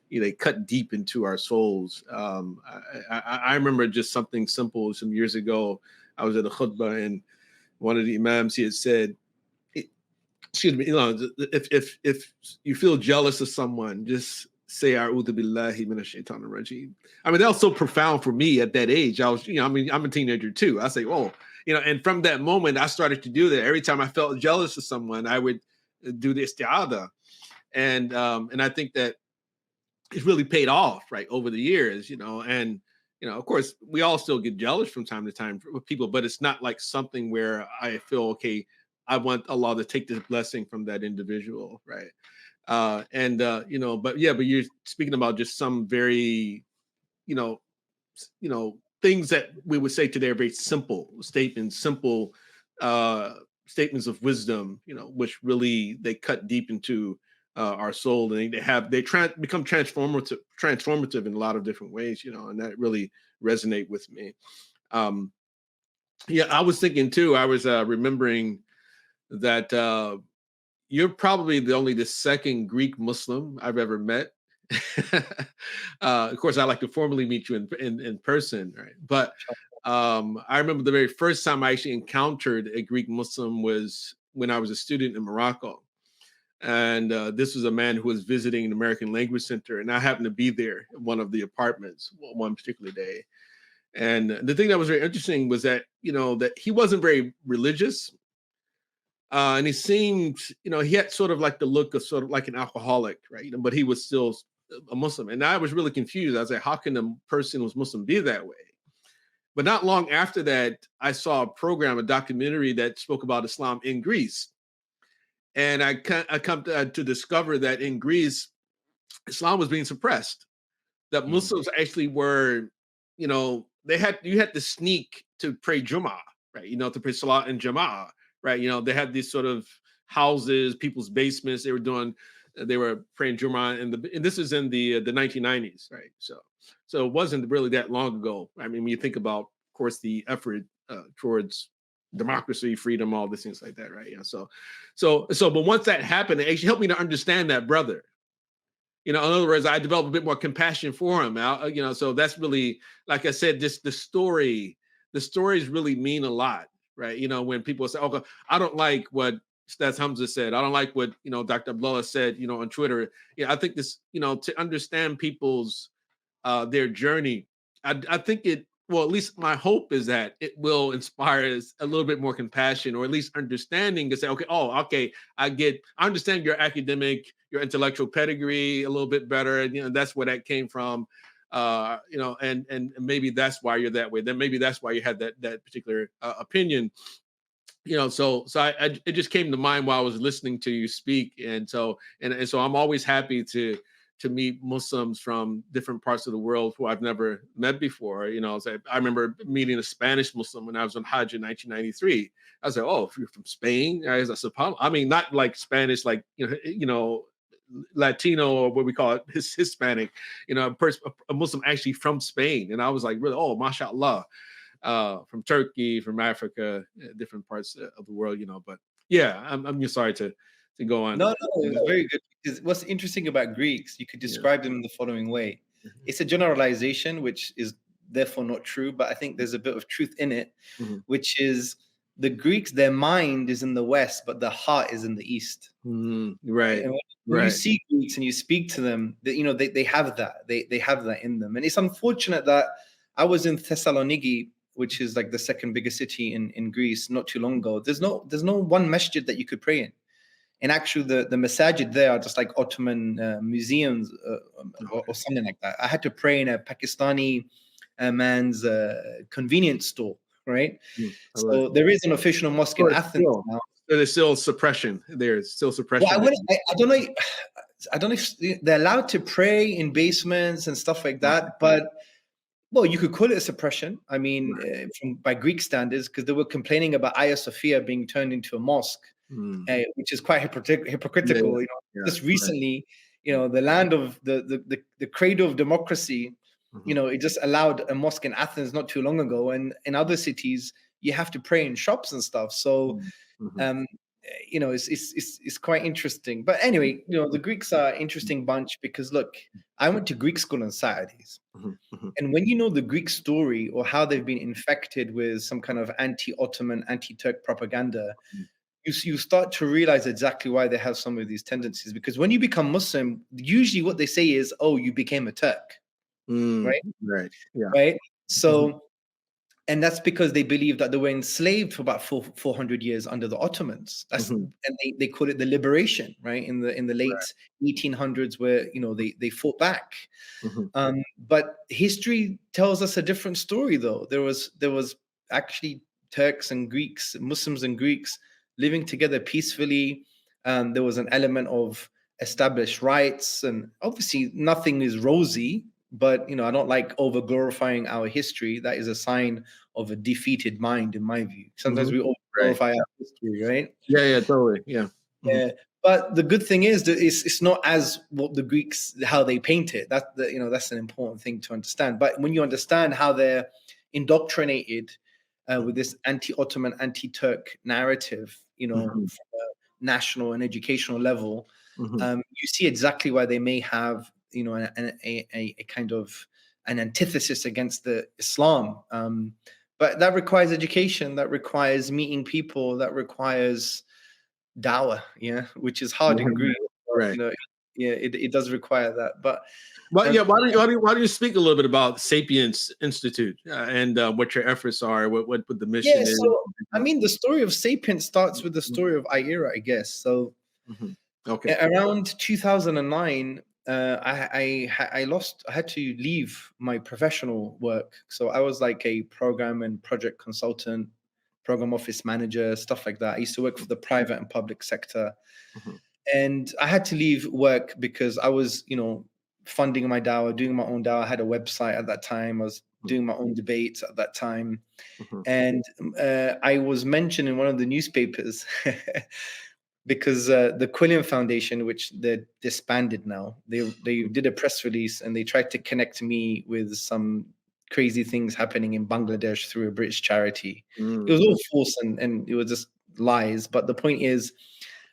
you know, they cut deep into our souls. I remember just something simple some years ago. I was at a khutbah, and one of the imams, he had said, excuse me, you know, if you feel jealous of someone, just say A'udhu billahi minash shaitanir rajim. I mean, that was so profound for me at that age. I was, you know, I mean, I'm a teenager too. I say, oh, you know, and from that moment, I started to do that. Every time I felt jealous of someone, I would do the isti'adah. And I think that it's really paid off, right, over the years, you know. And, you know, of course, we all still get jealous from time to time with people, but it's not like something where I feel, okay, I want Allah to take this blessing from that individual, right? You know, but you're speaking about just some very, you know, things that we would say today are very simple statements, simple statements of wisdom, you know, which really, they cut deep into our soul, and they become transformative in a lot of different ways, you know, and that really resonate with me. I was thinking too, I was remembering that you're probably the second Greek Muslim I've ever met. Of course, I like to formally meet you in person, right? But I remember the very first time I actually encountered a Greek Muslim was when I was a student in Morocco. And this was a man who was visiting an American Language Center, and I happened to be there in one of the apartments one particular day. And the thing that was very interesting was that, you know, that he wasn't very religious. And he seemed, you know, he had sort of like the look of sort of like an alcoholic, right? You know, but he was still a Muslim. And I was really confused. I was like, how can a person who's Muslim be that way? But not long after that, I saw a documentary that spoke about Islam in Greece. And I come to discover that in Greece, Islam was being suppressed. That Muslims actually were, you had to sneak to pray Jummah, right? To pray Salat and Jama'ah, right? They had these sort of houses, people's basements. They were praying Jummah, and this is in the 1990s, right? So it wasn't really that long ago. I mean, when you think about, of course, the effort towards democracy, freedom, all these things like that, right? Yeah. But once that happened, it actually helped me to understand that brother. In other words, I developed a bit more compassion for him. So that's really, like I said, the stories really mean a lot, right? When people say, "Okay, I don't like what Stats Hamza said. I don't like what Dr. Abdullah said," on Twitter. Yeah, I think this, to understand people's their journey, I think well, at least my hope is that it will inspire us a little bit more compassion, or at least understanding, to say, okay, I understand your academic, your intellectual pedigree a little bit better. And, that's where that came from. And maybe that's why you're that way. Then maybe that's why you had that particular opinion. So it just came to mind while I was listening to you speak. And so I'm always happy to meet Muslims from different parts of the world who I've never met before. So I remember meeting a Spanish Muslim when I was on Hajj in 1993. I was like, "Oh, if you're from Spain?" I mean, not like Spanish, like, Latino, or what we call it, Hispanic, a Muslim actually from Spain. And I was like, really, oh, mashallah, from Turkey, from Africa, different parts of the world, but yeah, I'm just sorry to go on. No, it's very good. Because what's interesting about Greeks, you could describe them in the following way. It's a generalization, which is therefore not true, but I think there's a bit of truth in it, which is the Greeks, their mind is in the West, but their heart is in the East. Right. And when you see Greeks and you speak to them, they have that. They have that in them. And it's unfortunate that I was in Thessaloniki, which is like the second biggest city in Greece, not too long ago. There's no one masjid that you could pray in. And actually, the masajid there are just like Ottoman museums or something like that. I had to pray in a Pakistani man's convenience store, right? So there is an official mosque in Athens now. There's still suppression. There's still suppression. Well, I don't know. I don't know if they're allowed to pray in basements and stuff like that, but well, you could call it a suppression. I mean, by Greek standards, because they were complaining about Hagia Sophia being turned into a mosque. Which is quite hypocritical. Just recently, the land of the cradle of democracy, it just allowed a mosque in Athens not too long ago, and in other cities you have to pray in shops and stuff. So, it's quite interesting. But anyway, the Greeks are an interesting bunch because look, I went to Greek school on Saturdays, and when the Greek story or how they've been infected with some kind of anti-Ottoman, anti-Turk propaganda. You start to realize exactly why they have some of these tendencies. Because when you become Muslim, usually what they say is, "Oh, you became a Turk," right? Right. So, and that's because they believe that they were enslaved for about 400 years under the Ottomans. And they call it the liberation, right? In the late 1800s, where they fought back. But history tells us a different story, though. There was actually Turks and Greeks, Muslims and Greeks, living together peacefully. There was an element of established rights, and obviously nothing is rosy, but I don't like over glorifying our history. That is a sign of a defeated mind, in my view. Sometimes we over glorify our history, right? Yeah, totally. Yeah. Yeah. But the good thing is that it's not as what the Greeks, how they paint it. That's an important thing to understand. But when you understand how they're indoctrinated with this anti-Ottoman, anti-Turk narrative, from a national and educational level, you see exactly why they may have, a kind of an antithesis against the Islam. But that requires education, that requires meeting people, that requires dawah, which is hard in Greek. Right. It does require that. But why don't you speak a little bit about Sapience Institute and what your efforts are, what the mission is? So I mean, the story of Sapience starts with the story of Ira, I guess. So around 2009, I had to leave my professional work. So I was like a program and project consultant, program office manager, stuff like that. I used to work for the private and public sector. And I had to leave work because I was, funding my dawah, doing my own dawah. I had a website at that time. I was doing my own debates at that time. And I was mentioned in one of the newspapers because the Quilliam Foundation, which they're disbanded now, they did a press release and they tried to connect me with some crazy things happening in Bangladesh through a British charity. It was all false and it was just lies. But the point is,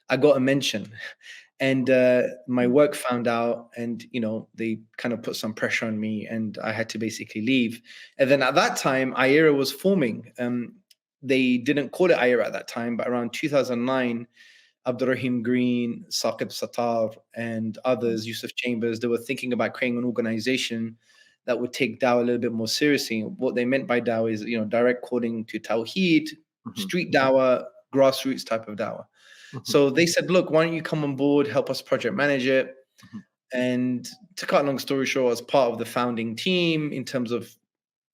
I got a mention. And my work found out, and they kind of put some pressure on me, and I had to basically leave. And then at that time, IERA was forming. They didn't call it IERA at that time, but around 2009, Abdurrahim Green, Saqib Sattar, and others, Yusuf Chambers, they were thinking about creating an organization that would take dawah a little bit more seriously. What they meant by dawah is, direct calling to Tawheed, street dawah, grassroots type of dawah. So they said, look, why don't you come on board, help us project manage it? And to cut a long story short, as part of the founding team in terms of,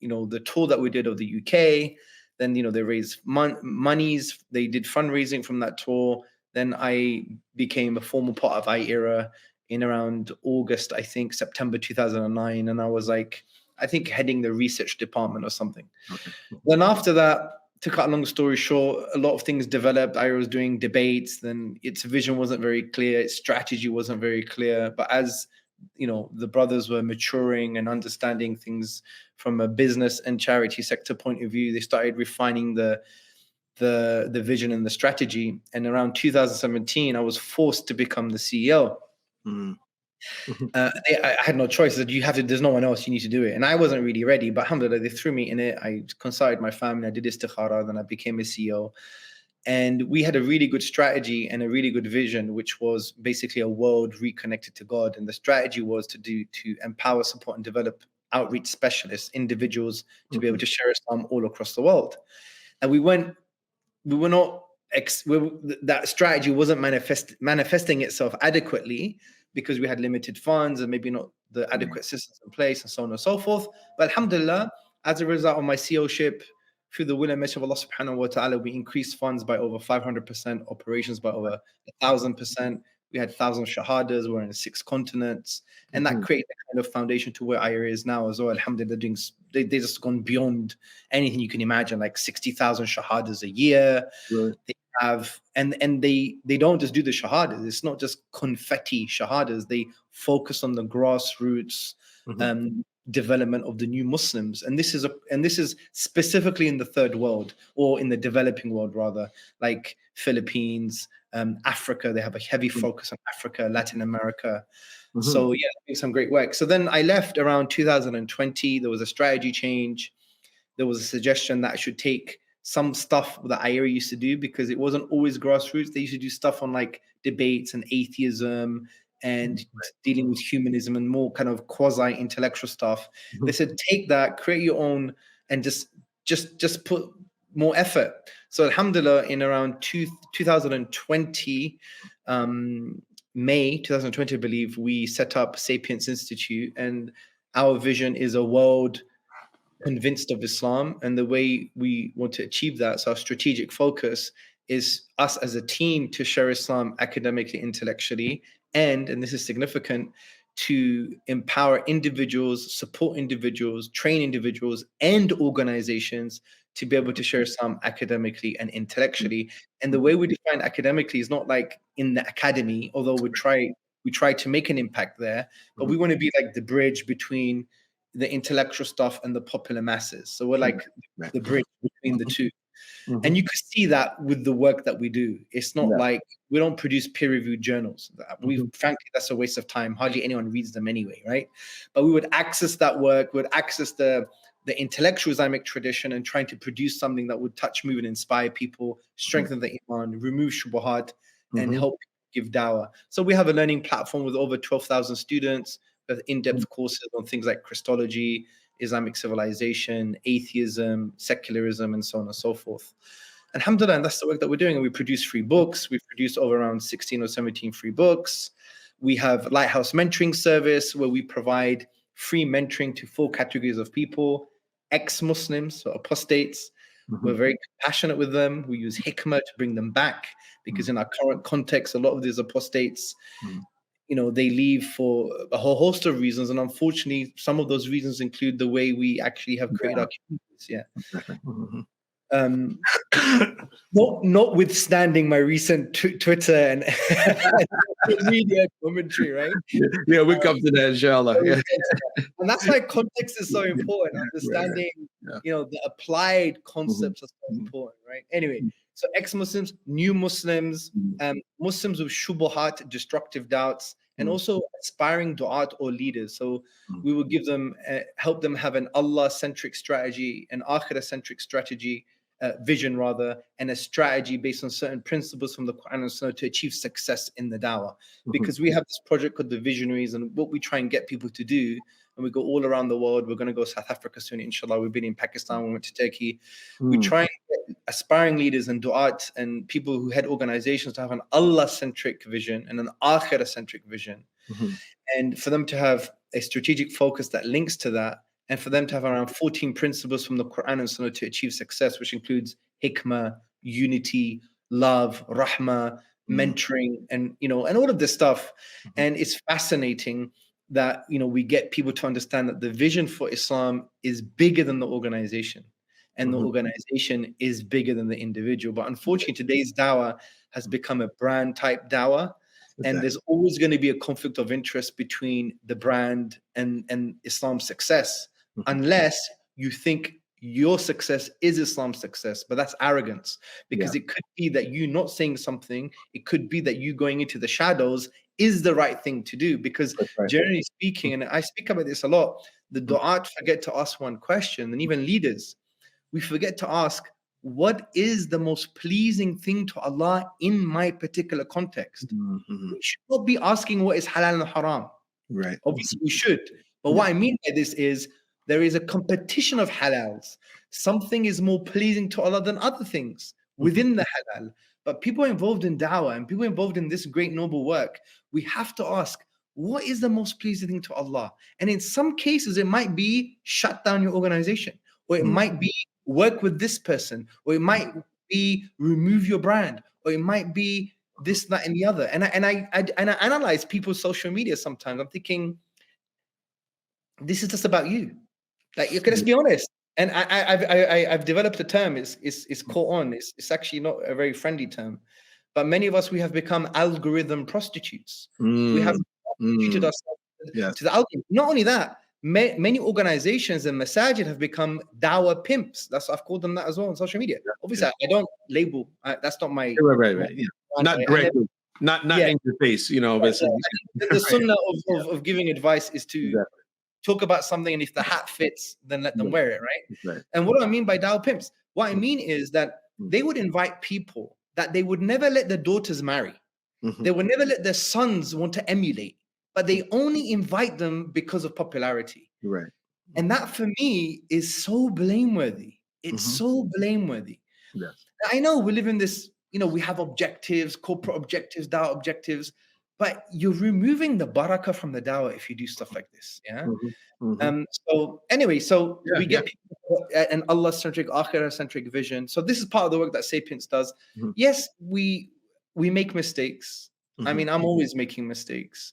the tour that we did of the UK, then, they raised monies, they did fundraising from that tour. Then I became a formal part of IERA in around August, I think, September 2009. And I was like, I think heading the research department or something. Then after that, to cut a long story short, a lot of things developed. I was doing debates, then its vision wasn't very clear, its strategy wasn't very clear. But as the brothers were maturing and understanding things from a business and charity sector point of view, they started refining the vision and the strategy. And around 2017, I was forced to become the CEO. I had no choice. That there's no one else, you need to do it. And I wasn't really ready, but alhamdulillah, they threw me in it. I consulted my family, I did istikhara, then I became a CEO. And we had a really good strategy and a really good vision, which was basically a world reconnected to God. And the strategy was to empower, support, and develop outreach specialists, individuals, to be able to share Islam all across the world. And that strategy wasn't manifesting itself adequately because we had limited funds and maybe not the adequate systems in place and so on and so forth. But alhamdulillah, as a result of my CEO-ship, through the will and mercy of Allah subhanahu wa ta'ala, we increased funds by over 500%, operations by over 1,000%. We had 1,000 shahadas, we're in 6 continents. And that created a kind of foundation to where IERA is now as well. Alhamdulillah, they just gone beyond anything you can imagine, like 60,000 shahadas a year. They have, and they don't just do the shahadas. It's not just confetti shahadas. They focus on the grassroots development of the new Muslims. And this is specifically in the third world, or in the developing world rather, like Philippines, Africa. They have a heavy focus on Africa, Latin America. So yeah, doing some great work. So then I left around 2020. There was a strategy change. There was a suggestion that I should take some stuff that IERA used to do, because it wasn't always grassroots. They used to do stuff on like debates and atheism and dealing with humanism and more kind of quasi-intellectual stuff. They said, take that, create your own, and just put more effort. So alhamdulillah, in around 2020, May 2020, I believe, we set up Sapience Institute, and our vision is a world convinced of Islam. And the way we want to achieve that, so our strategic focus is us as a team to share Islam academically, intellectually, and this is significant, to empower individuals, support individuals, train individuals and organizations to be able to share Islam academically and intellectually. And the way we define academically is not like in the academy, although we try to make an impact there, but we want to be like the bridge between the intellectual stuff and the popular masses. So we're like the bridge between the two. And you could see that with the work that we do. It's not like we don't produce peer-reviewed journals. Frankly, that's a waste of time. Hardly anyone reads them anyway, right? But we would access that work, we would access the intellectual Islamic tradition and trying to produce something that would touch, move, and inspire people, strengthen the iman, remove shubuhat, and help give dawah. So we have a learning platform with over 12,000 students with in-depth courses on things like Christology, Islamic civilization, atheism, secularism, and so on and so forth. Alhamdulillah, and that's the work that we're doing. And we produce free books. We've produced over around 16 or 17 free books. We have Lighthouse Mentoring Service, where we provide free mentoring to 4 categories of people: ex-Muslims, so apostates. We're very compassionate with them. We use hikmah to bring them back, because in our current context, a lot of these apostates, they leave for a whole host of reasons. And unfortunately, some of those reasons include the way we actually have created our communities. Notwithstanding my recent Twitter and media commentary, right? Yeah, we'll come to that, inshallah. Yeah. And that's why context is so important. Understanding, the applied concepts are so important, right? Anyway, so ex-Muslims, new Muslims, Muslims with shubuhat, destructive doubts, and also aspiring du'at or leaders. So we will give them, help them have an Allah-centric strategy, an akhirah-centric strategy, vision rather, and a strategy based on certain principles from the Quran and Sunnah to achieve success in the dawah. Because we have this project called the Visionaries, and what we try and get people to do, and we go all around the world. We're going to go South Africa soon, inshallah. We've been in Pakistan, we went to Turkey. We try and get aspiring leaders and du'at and people who head organizations to have an Allah-centric vision and an akhirah-centric vision. And for them to have a strategic focus that links to that, and for them to have around 14 principles from the Quran and Sunnah to achieve success, which includes hikmah, unity, love, rahmah, mentoring, and and all of this stuff. And it's fascinating that we get people to understand that the vision for Islam is bigger than the organization, and the organization is bigger than the individual. But unfortunately, today's dawah has become a brand type dawah. And there's always going to be a conflict of interest between the brand and Islam's success, unless you think your success is Islam's success. But that's arrogance, because it could be that you not saying something, it could be that you going into the shadows is the right thing to do. Because generally speaking, and I speak about this a lot, the du'at forget to ask one question, and even leaders, we forget to ask, what is the most pleasing thing to Allah in my particular context? We should not be asking what is halal and haram. Right. Obviously, we should. But what I mean by this is there is a competition of halals. Something is more pleasing to Allah than other things within the halal. But people involved in dawah and people involved in this great noble work, we have to ask, what is the most pleasing thing to Allah? And in some cases, it might be shut down your organization, or it might be work with this person, or it might be remove your brand, or it might be this, that, and the other. And I analyze people's social media sometimes. I'm thinking, this is just about you. Like, let's be honest. And I've developed a term. It's caught on. It's actually not a very friendly term, but many of us, we have become algorithm prostitutes. We have prostituted ourselves to the algorithm. Not only that, many organizations and masajid have become dawah pimps. I've called them that as well on social media. Obviously, I don't label. That's not my right. Yeah. Not directly, not in your face. But the sunnah of giving advice is to talk about something, and if the hat fits, then let them wear it, right? And what do I mean by dawah pimps? What I mean is that they would invite people that they would never let their daughters marry. They would never let their sons want to emulate, but they only invite them because of popularity. Right. And that for me is so blameworthy. It's so blameworthy. Yes. I know we live in this, we have objectives, corporate objectives, dawah objectives, but you're removing the barakah from the dawah if you do stuff like this. Yeah. So anyway, we get people an Allah-centric, akhirah-centric vision. So this is part of the work that Sapience does. Yes, we make mistakes. I mean, I'm always making mistakes.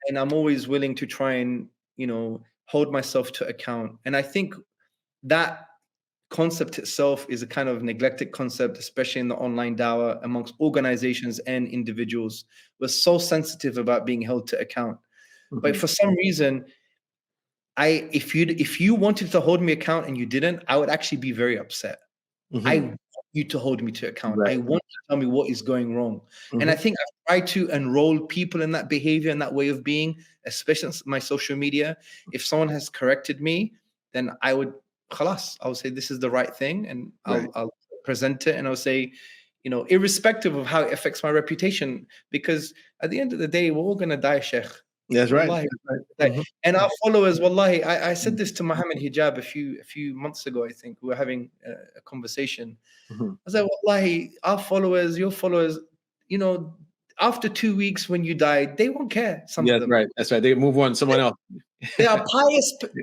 And I'm always willing to try and, hold myself to account. And I think that concept itself is a kind of neglected concept, especially in the online dawah amongst organizations and individuals. We're so sensitive about being held to account. But for some reason, if you wanted to hold me account and you didn't, I would actually be very upset. I want you to hold me to account. I want you to tell me what is going wrong. And I think I've tried to enroll people in that behavior and that way of being, especially on my social media. If someone has corrected me, then I would say this is the right thing, and I'll present it, and I'll say, irrespective of how it affects my reputation, because at the end of the day, we're all going to die, Sheikh. That's right. And our followers, wallahi, I said this to Muhammad Hijab a few months ago. I think we were having a conversation. I was like, wallahi, our followers, your followers, after 2 weeks when you die, they won't care. Some of them. Right. That's right. They move on to someone else. They are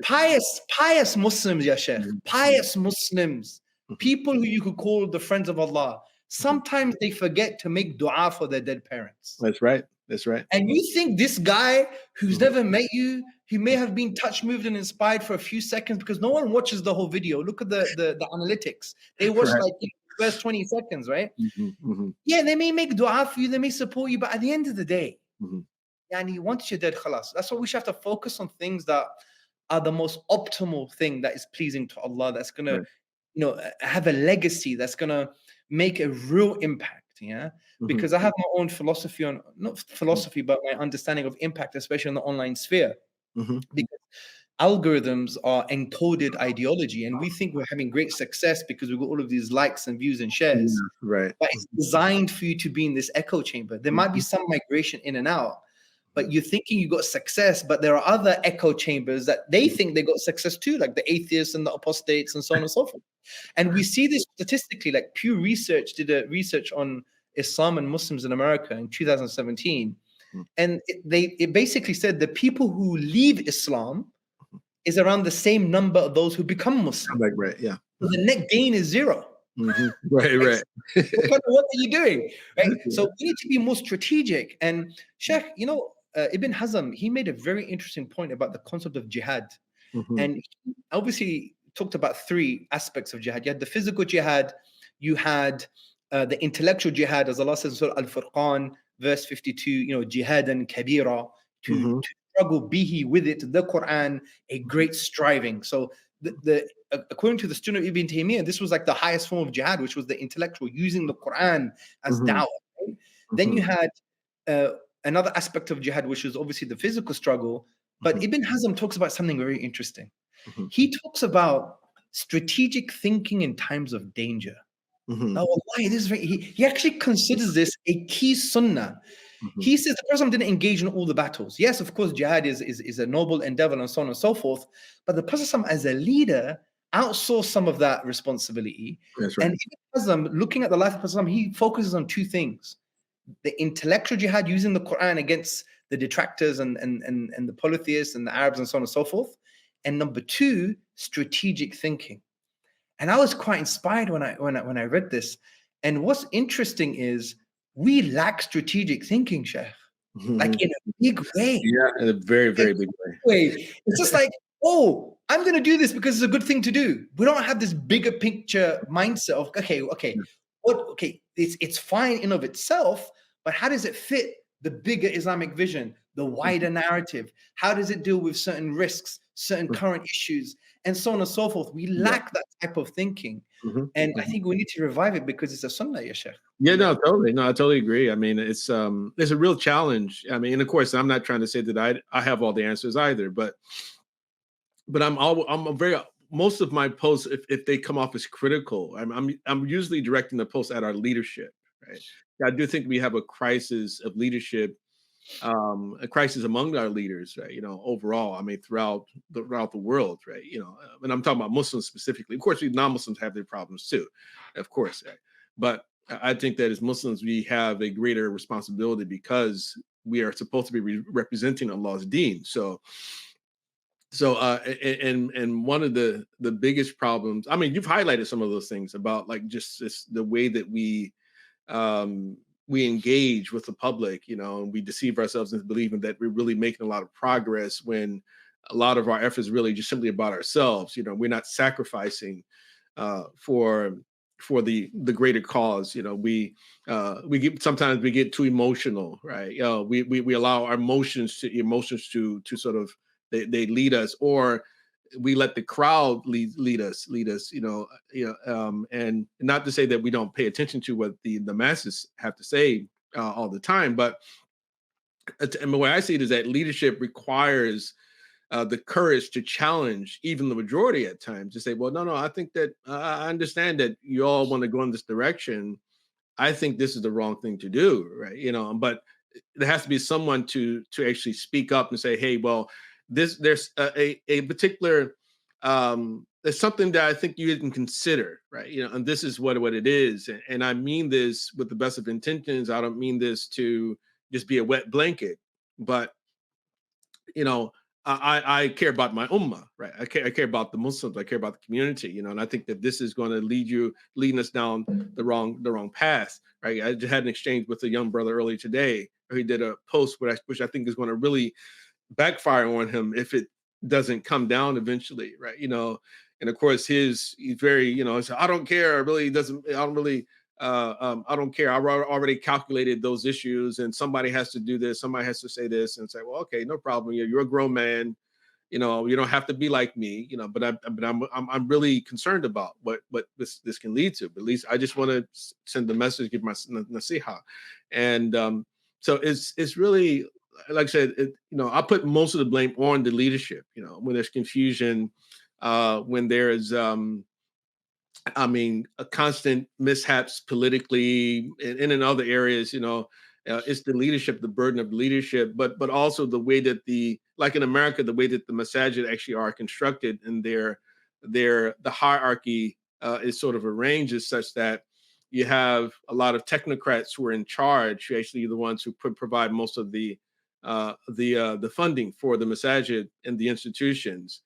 pious Muslims, ya Sheikh. Pious Muslims. People who you could call the friends of Allah. Sometimes they forget to make dua for their dead parents. That's right. That's right. And you think this guy who's never met you, he may have been touched, moved, and inspired for a few seconds, because no one watches the whole video. Look at the analytics. They watch like the first 20 seconds, right? Yeah, they may make dua for you, they may support you, but at the end of the day, yani, once you're dead, khalas. That's why we should have to focus on things that are the most optimal thing that is pleasing to Allah, that's gonna, have a legacy, that's gonna make a real impact. Yeah, because I have my own philosophy on, not philosophy, but my understanding of impact, especially in the online sphere. Because algorithms are encoded ideology, and we think we're having great success because we've got all of these likes and views and shares. Right. But it's designed for you to be in this echo chamber. There might be some migration in and out, but you're thinking you got success, but there are other echo chambers that they think they got success too, like the atheists and the apostates and so on and so forth. And we see this statistically. Like Pew Research did a research on Islam and Muslims in America in 2017. And it basically said the people who leave Islam is around the same number of those who become Muslim. Right, yeah. So the net gain is zero. Right. What are you doing? Right. So we need to be more strategic. And Sheikh, Ibn Hazm, he made a very interesting point about the concept of jihad. And he obviously talked about 3 aspects of jihad. You had the physical jihad, you had the intellectual jihad, as Allah says in Surah Al-Furqan, verse 52, jihadan kabira, to struggle bihi, with it, the Quran, a great striving. So according to the student of Ibn Taymiyyah, this was like the highest form of jihad, which was the intellectual, using the Quran as dawah. Right? Then you had another aspect of jihad, which is obviously the physical struggle. But Ibn Hazm talks about something very interesting. He talks about strategic thinking in times of danger. Now, wallahi, this is he actually considers this a key sunnah. He says the Prophet didn't engage in all the battles. Yes, of course, jihad is a noble endeavor and so on and so forth. But the Prophet, as a leader, outsourced some of that responsibility. That's right. And Ibn Hazm, looking at the life of the Prophet, he focuses on 2 things: the intellectual jihad, using the Quran against the detractors and the polytheists and the Arabs and so on and so forth. And number 2, strategic thinking. And I was quite inspired when I read this. And what's interesting is we lack strategic thinking, Sheikh, like in a big way. Yeah, in a very, very big way. It's just like, oh, I'm going to do this because it's a good thing to do. We don't have this bigger picture mindset of, it's fine in of itself, but how does it fit the bigger Islamic vision, the wider narrative? How does it deal with certain risks, certain current issues, and so on and so forth? We lack that type of thinking. And I think we need to revive it because it's a sunnah, ya Sheikh. Yeah, no, totally. No, I totally agree. I mean, it's a real challenge. I mean, and of course, I'm not trying to say that I have all the answers either, but most of my posts, if they come off as critical, I'm usually directing the posts at our leadership, right? I do think we have a crisis of leadership, a crisis among our leaders, right? Overall, I mean, throughout the world, right? And I'm talking about Muslims specifically. Of course, we non-Muslims have their problems too, of course, right? But I think that as Muslims, we have a greater responsibility because we are supposed to be representing Allah's deen. So and one of the biggest problems, I mean, you've highlighted some of those things about like just the way that we engage with the public, and we deceive ourselves into believing that we're really making a lot of progress when a lot of our efforts really just simply about ourselves. We're not sacrificing for the greater cause. Sometimes we get too emotional, right? We allow our emotions to sort of they lead us, or we let the crowd lead us, and not to say that we don't pay attention to what the masses have to say all the time, but and the way I see it is that leadership requires the courage to challenge even the majority at times, to say, well, no, I think that I understand that you all want to go in this direction. I think this is the wrong thing to do, right? But there has to be someone to actually speak up and say, hey, well, there's a particular there's something that I think you didn't consider, right? And this is what it is. And I mean this with the best of intentions. I don't mean this to just be a wet blanket, but I care about my ummah, right? I care about the Muslims. I care about the community, and I think that this is going to leading us down the wrong path, right? I just had an exchange with a young brother earlier today. He did a post which I think is going to really backfire on him if it doesn't come down eventually, right? And of course he's very, he said, I don't care. I don't care. I already calculated those issues, and somebody has to do this. Somebody has to say this, and say, well, okay, no problem. You're a grown man. You don't have to be like me. But I'm really concerned about what this can lead to. But at least I just want to send the message, give my nasiha, and so it's really, like I said, I put most of the blame on the leadership. When there's confusion, when there's a constant mishaps politically and in other areas, it's the leadership, the burden of leadership, but also the way that like in America, the way that the masajid actually are constructed, and the hierarchy is sort of arranged as such that you have a lot of technocrats who are in charge, who actually are the ones who provide most of the funding for the masajid and the institutions,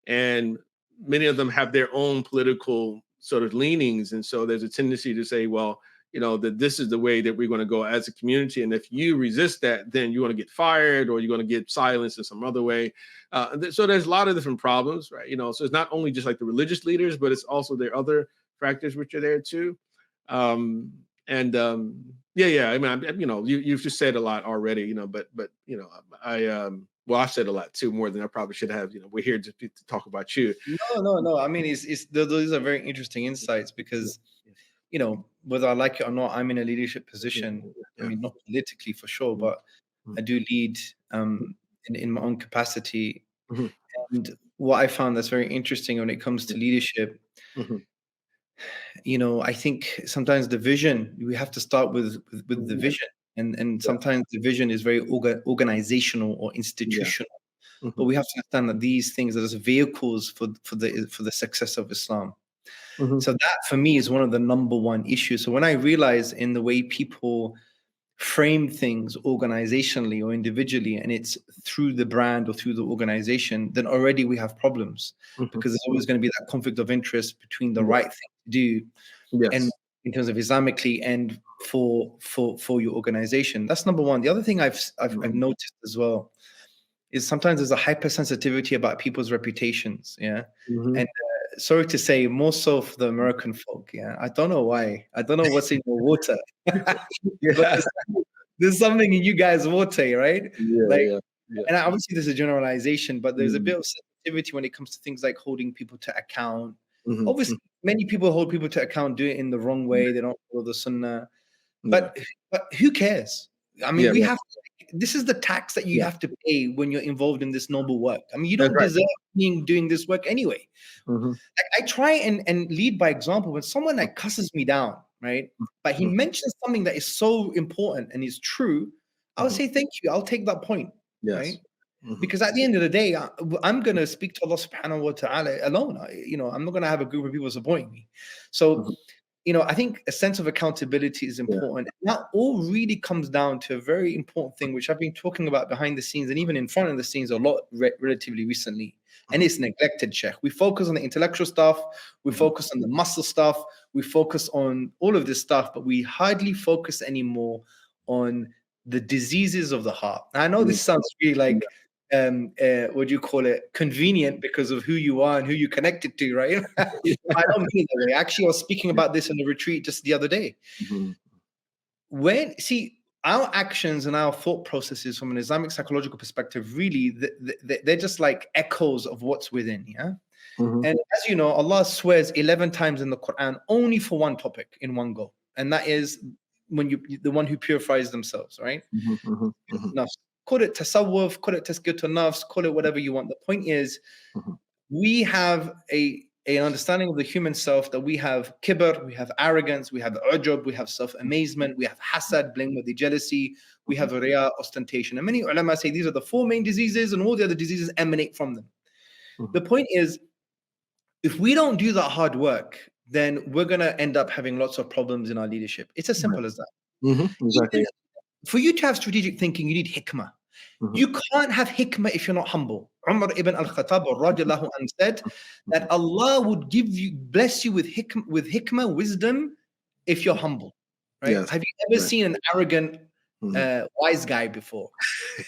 and many of them have their own political sort of leanings. And so there's a tendency to say, well, that this is the way that we're going to go as a community. And if you resist that, then you're going to get fired, or you're going to get silenced in some other way. So there's a lot of different problems, right? So it's not only just like the religious leaders, but it's also there are other factors which are there too. Yeah. I mean, you've just said a lot already, but I've said a lot too, more than I probably should have. We're here to talk about you. No. I mean, those are very interesting insights, because, whether I like it or not, I'm in a leadership position. Yeah. I mean, not politically for sure, but I do lead in my own capacity. Mm-hmm. And what I found that's very interesting when it comes to leadership, I think sometimes the vision, we have to start with the vision. And sometimes the vision is very organizational or institutional. Yeah. But we have to understand that these things are just vehicles for the success of Islam. So that for me is one of the number one issues. So when I realize in the way people frame things organizationally or individually, and it's through the brand or through the organization, then already we have problems, because there's always going to be that conflict of interest between the right thing to do, and in terms of Islamically and for your organization. That's number one. The other thing I've noticed as well is sometimes there's a hypersensitivity about people's reputations. Yeah. And sorry to say, more so for the American folk. Yeah. I don't know why. I don't know what's in your water. But there's something in you guys' water, right? Yeah. And obviously there's a generalization, but there's a bit of sensitivity when it comes to things like holding people to account. Obviously, many people hold people to account, do it in the wrong way. They don't follow the sunnah. But who cares? I mean, we have to, this is the tax that you have to pay when you're involved in this noble work. I mean, you don't deserve doing this work anyway. I try and lead by example. When someone like cusses me down, right? But he mentions something that is so important and is true, I'll say, thank you. I'll take that point. Right? Because at the end of the day, I'm going to speak to Allah subhanahu wa ta'ala alone. I'm not going to have a group of people supporting me. So, I think a sense of accountability is important. And that all really comes down to a very important thing, which I've been talking about behind the scenes and even in front of the scenes a lot relatively recently. And it's neglected, Sheikh. We focus on the intellectual stuff. We focus on the muscle stuff. We focus on all of this stuff, but we hardly focus anymore on the diseases of the heart. Now, I know this sounds really like, what do you call it? Convenient because of who you are and who you connected to, right? I don't mean that way. Actually, I was speaking about this in the retreat just the other day. Our actions and our thought processes from an Islamic psychological perspective, really, they're just like echoes of what's within, yeah? And as you know, Allah swears 11 times in the Quran only for one topic in one go. And that is the one who purifies themselves, right? Call it tasawwuf, call it tazkiyatun nafs, call it whatever you want. The point is, we have an understanding of the human self that we have kibr, we have arrogance, we have ujub, we have self-amazement, we have hasad, blameworthy jealousy, we have riya, ostentation. And many ulama say these are the four main diseases and all the other diseases emanate from them. The point is, if we don't do that hard work, then we're going to end up having lots of problems in our leadership. It's as simple as that. Exactly. Even for you to have strategic thinking, you need hikmah. You can't have hikmah if you're not humble. Umar ibn al-Khattab radiallahu anhu said that Allah would bless you with hikmah, wisdom, if you're humble. Right? Yes. Have you ever seen an arrogant wise guy before?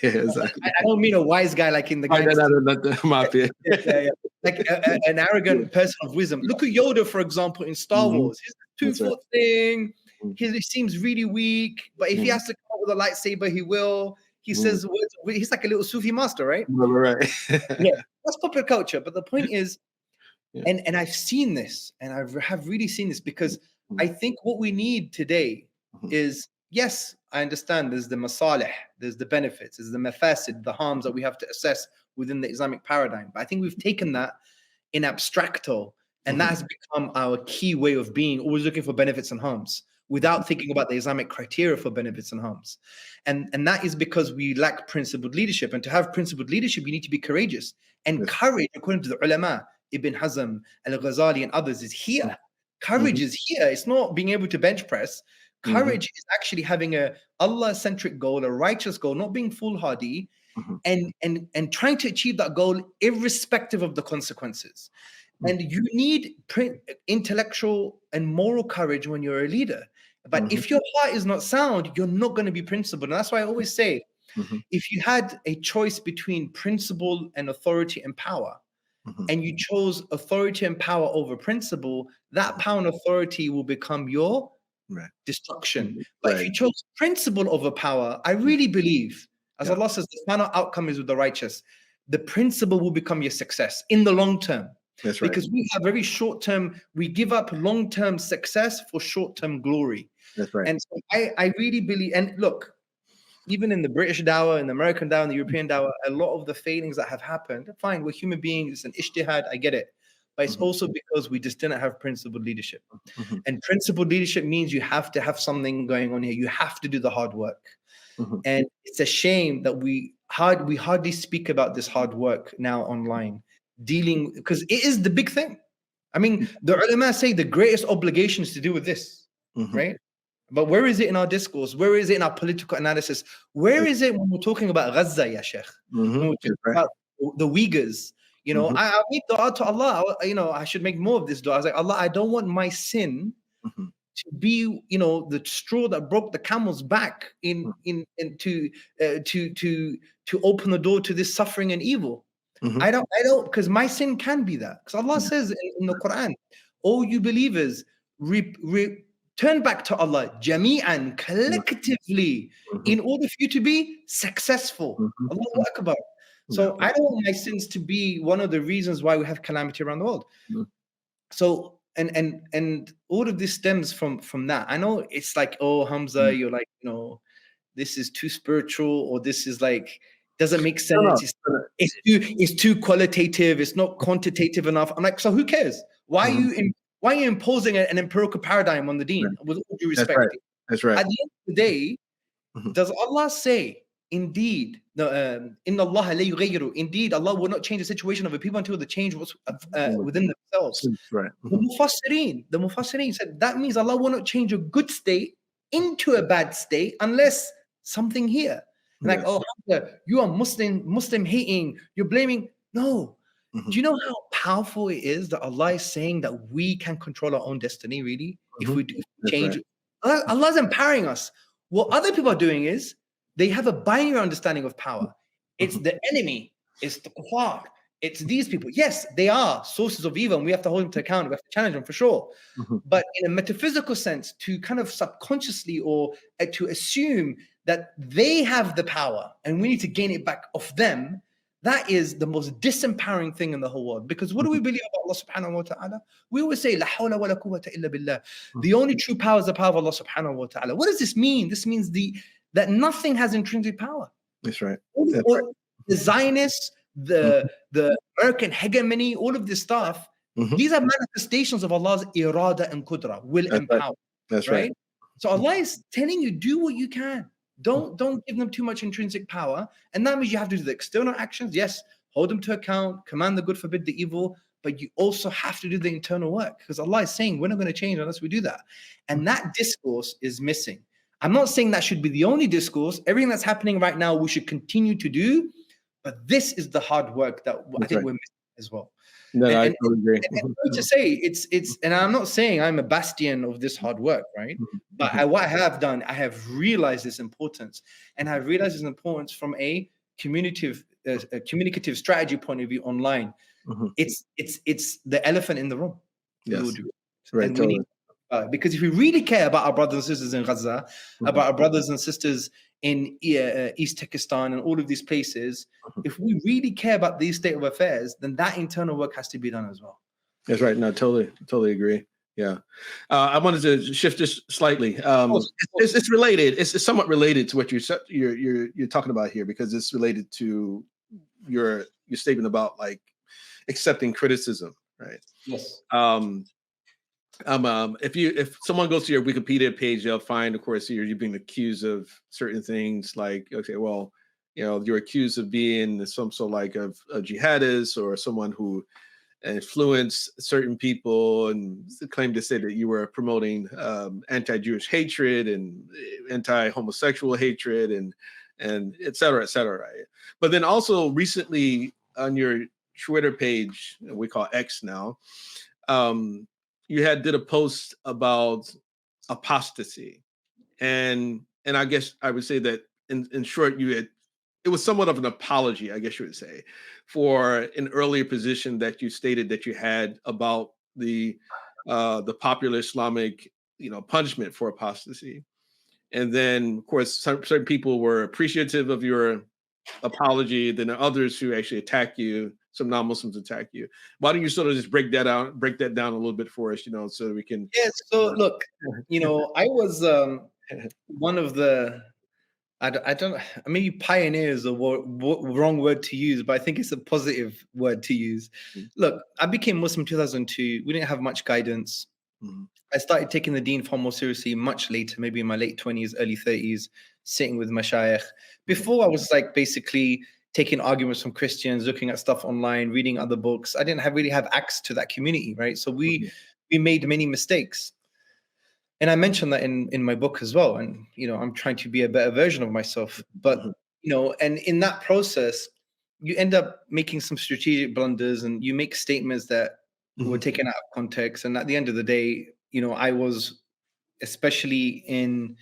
Yeah, exactly. I don't mean a wise guy like in the mafia. Like an arrogant person of wisdom. Look at Yoda, for example, in Star Wars. His 2-foot thing. He seems really weak, but if he has to come up with a lightsaber, he will. He says he's like a little Sufi master, right? Right. Yeah, that's popular culture. But the point is, and I've seen this, and I have really seen this, because I think what we need today is, yes, I understand there's the masalih, there's the benefits, there's the mafasid, the harms that we have to assess within the Islamic paradigm. But I think we've taken that in abstracto, and that has become our key way of being, always looking for benefits and harms, without thinking about the Islamic criteria for benefits and harms. And that is because we lack principled leadership. And to have principled leadership, you need to be courageous. And courage, according to the ulama, Ibn Hazm, Al-Ghazali, and others, is here. Courage is here. It's not being able to bench press. Courage is actually having a Allah-centric goal, a righteous goal, not being foolhardy, and trying to achieve that goal irrespective of the consequences. And you need intellectual and moral courage when you're a leader. But if your heart is not sound, you're not going to be principled. And that's why I always say, if you had a choice between principle and authority and power, and you chose authority and power over principle, that power and authority will become your destruction. But if you chose principle over power, I really believe, as Allah says, the final outcome is with the righteous. The principle will become your success in the long term. That's right. Because we have very short-term, we give up long-term success for short-term glory. That's right. And so I really believe, and look, even in the British dawah, in the American dawah, in the European dawah, a lot of the failings that have happened, fine, we're human beings, it's an ijtihad, I get it. But it's also because we just didn't have principled leadership. And principled leadership means you have to have something going on here. You have to do the hard work. And it's a shame that we hardly speak about this hard work now online, dealing, because it is the big thing. I mean, the ulama say the greatest obligation is to do with this, right? But where is it in our discourse? Where is it in our political analysis? Where is it when we're talking about Gaza, ya Sheikh? When we're talking about the Uyghurs? You know, I make dua to Allah. You know, I should make more of this dua. I was like, Allah, I don't want my sin to be, you know, the straw that broke the camel's back to open the door to this suffering and evil. I don't, because my sin can be that. Because Allah says in the Quran, "Oh, you believers, turn back to Allah, jami'an, collectively, in order for you to be successful." Allahu Akbar. So I don't want my sins to be one of the reasons why we have calamity around the world. So and all of this stems from that. I know it's like, oh, Hamza, you're like, you know, this is too spiritual, or this is like, doesn't make sense. It's too qualitative. It's not quantitative enough. I'm like, so who cares? Why are you imposing an empirical paradigm on the deen? With all due respect. That's right. At the end of the day, does Allah say, indeed, inna Allah la yughayyiru, indeed, Allah will not change the situation of a people until the change was within themselves. Right. The Mufassirin said that means Allah will not change a good state into a bad state unless something here. Like, oh, you are Muslim hating, you're blaming. No. Do you know how powerful it is that Allah is saying that we can control our own destiny, really? If we do change. Right. Allah is empowering us. What other people are doing is they have a binary understanding of power. It's the enemy, it's the kuffar, it's these people. Yes, they are sources of evil, and we have to hold them to account. We have to challenge them for sure. But in a metaphysical sense, to kind of subconsciously or to assume that they have the power and we need to gain it back off them, that is the most disempowering thing in the whole world. Because what do we believe about Allah subhanahu wa ta'ala? We always say, La hawla wa la quwwata illa billah. The only true power is the power of Allah subhanahu wa ta'ala. What does this mean? This means that nothing has intrinsic power. That's right. The Zionists, the American hegemony, all of this stuff, these are manifestations of Allah's irada and qudra, will and power. That's right. So Allah is telling you, do what you can. Don't give them too much intrinsic power. And that means you have to do the external actions. Yes, hold them to account, command the good, forbid the evil. but you also have to do the internal work, because Allah is saying we're not going to change unless we do that. And that discourse is missing. I'm not saying that should be the only discourse. Everything that's happening right now, we should continue to do, but this is the hard work that I think we're missing as well. No, I totally agree. And to say it's, and I'm not saying I'm a bastion of this hard work, right? But what I have done, I have realized its importance, and I've realized its importance from a communicative strategy point of view online. It's the elephant in the room. Yes, right. And totally. Because if we really care about our brothers and sisters in Gaza, about our brothers and sisters in East Turkestan and all of these places, if we really care about these state of affairs, then that internal work has to be done as well. That's right. No, totally agree. Yeah. I wanted to shift this slightly. It's related. It's somewhat related to what you're talking about here, because it's related to your statement about like accepting criticism, right? Yes. If someone goes to your Wikipedia page, they'll find, of course, you're being accused of certain things, like, okay, well, you're accused of being some sort like of a jihadist or someone who influenced certain people, and claimed to say that you were promoting anti-Jewish hatred and anti-homosexual hatred and et cetera, right? But then also recently on your Twitter page, we call X now, you did a post about apostasy, and I guess I would say that in short, it was somewhat of an apology, I guess you would say, for an earlier position that you stated that you had about the popular Islamic punishment for apostasy. And then, of course, certain people were appreciative of your apology. Then there are others who actually attack you. Some non-Muslims attack you. Why don't you sort of just break that down a little bit for us, so we can. Yeah. So look, I was one of the. Maybe pioneer is a wrong word to use, but I think it's a positive word to use. Look, I became Muslim in 2002. We didn't have much guidance. I started taking the deen far more seriously much later, maybe in my late 20s, early 30s, sitting with mashayikh. Before, I was like basically taking arguments from Christians, looking at stuff online, reading other books. I didn't really have access to that community, right? So we made many mistakes. And I mentioned that in my book as well. And, I'm trying to be a better version of myself. But, and in that process, you end up making some strategic blunders, and you make statements that were taken out of context. And at the end of the day, I was, especially in,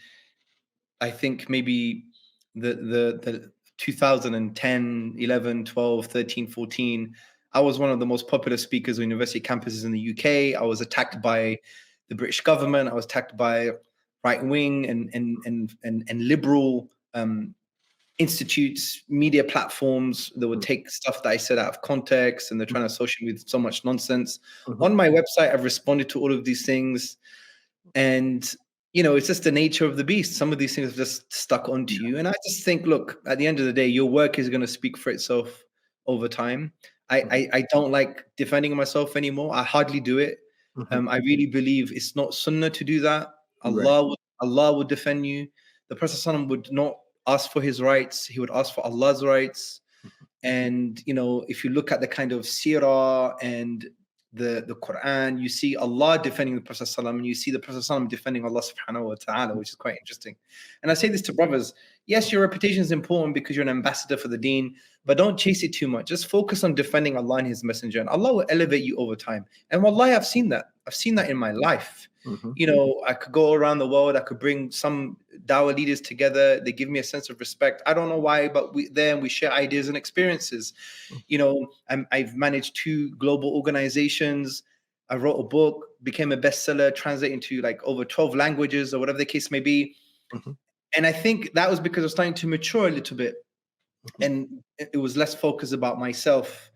I think maybe the 2010, 11, 12, 13, 14, I was one of the most popular speakers on university campuses in the UK. I was attacked by the British government. I was attacked by right-wing and liberal institutes, media platforms that would take stuff that I said out of context, and they're trying to associate with so much nonsense. On my website, I've responded to all of these things. And, it's just the nature of the beast. Some of these things have just stuck onto you. And I just think, look, at the end of the day, your work is going to speak for itself over time. I don't like defending myself anymore. I hardly do it. I really believe it's not sunnah to do that. Allah would defend you. The Prophet ﷺ would not ask for his rights. He would ask for Allah's rights. And, if you look at the kind of seerah and the Quran, you see Allah defending the Prophet ﷺ, and you see the Prophet ﷺ defending Allah subhanahu wa ta'ala, which is quite interesting. And I say this to brothers. Yes, your reputation is important because you're an ambassador for the deen, but don't chase it too much. Just focus on defending Allah and his messenger, and Allah will elevate you over time. And wallahi, I've seen that. I've seen that in my life. I could go around the world. I could bring some dawah leaders together. They give me a sense of respect. I don't know why, but we share ideas and experiences. I've managed 2 global organizations. I wrote a book, became a bestseller, translated into like over 12 languages or whatever the case may be. And I think that was because I was starting to mature a little bit, and it was less focused about myself.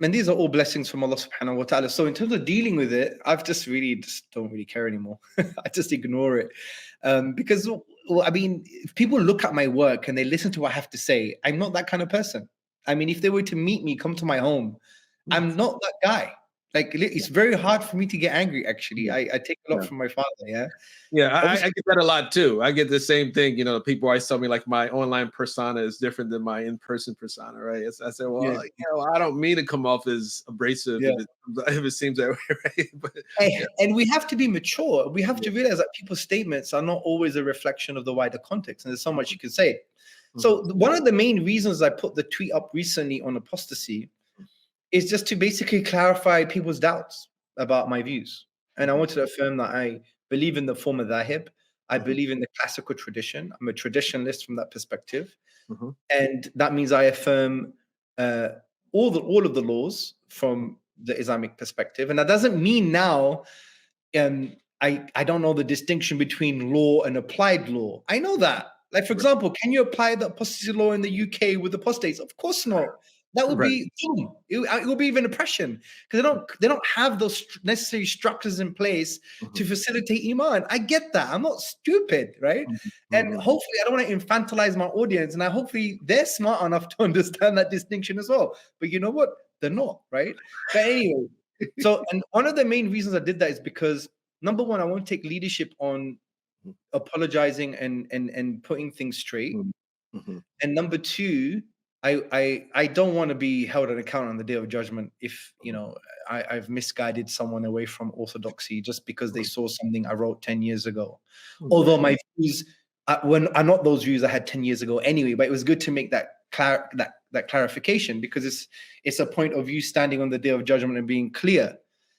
And these are all blessings from Allah subhanahu wa ta'ala. So in terms of dealing with it, I've just don't really care anymore. I just ignore it. Because, if people look at my work and they listen to what I have to say, I'm not that kind of person. If they were to meet me, come to my home, I'm not that guy. Like, it's very hard for me to get angry, actually. I take a lot from my father, yeah? Yeah, I get that a lot too. I get the same thing. People always tell me like my online persona is different than my in-person persona, right? I say, well, I don't mean to come off as abrasive if it seems that way, right? But, and we have to be mature. We have to realize that people's statements are not always a reflection of the wider context, and there's so much you can say. So one of the main reasons I put the tweet up recently on apostasy is just to basically clarify people's doubts about my views. And I wanted to affirm that I believe in the form of dhahib. I believe in the classical tradition. I'm a traditionalist from that perspective. And that means I affirm all of the laws from the Islamic perspective. And that doesn't mean now I don't know the distinction between law and applied law. I know that. Like, for example, can you apply the apostasy law in the UK with apostates? Of course not. That would be it will be even oppression, because they don't have those necessary structures in place to facilitate iman. I get that. I'm not stupid, right? And hopefully I don't want to infantilize my audience, and hopefully they're smart enough to understand that distinction as well. But you know what? They're not, right? But anyway, and one of the main reasons I did that is because, number one, I want to take leadership on apologizing and putting things straight. And number two, I don't want to be held an account on the day of judgment if I've misguided someone away from orthodoxy just because they saw something I wrote 10 years ago. Although my views are not those views I had 10 years ago anyway, but it was good to make that clarification, because it's a point of view standing on the day of judgment and being clear.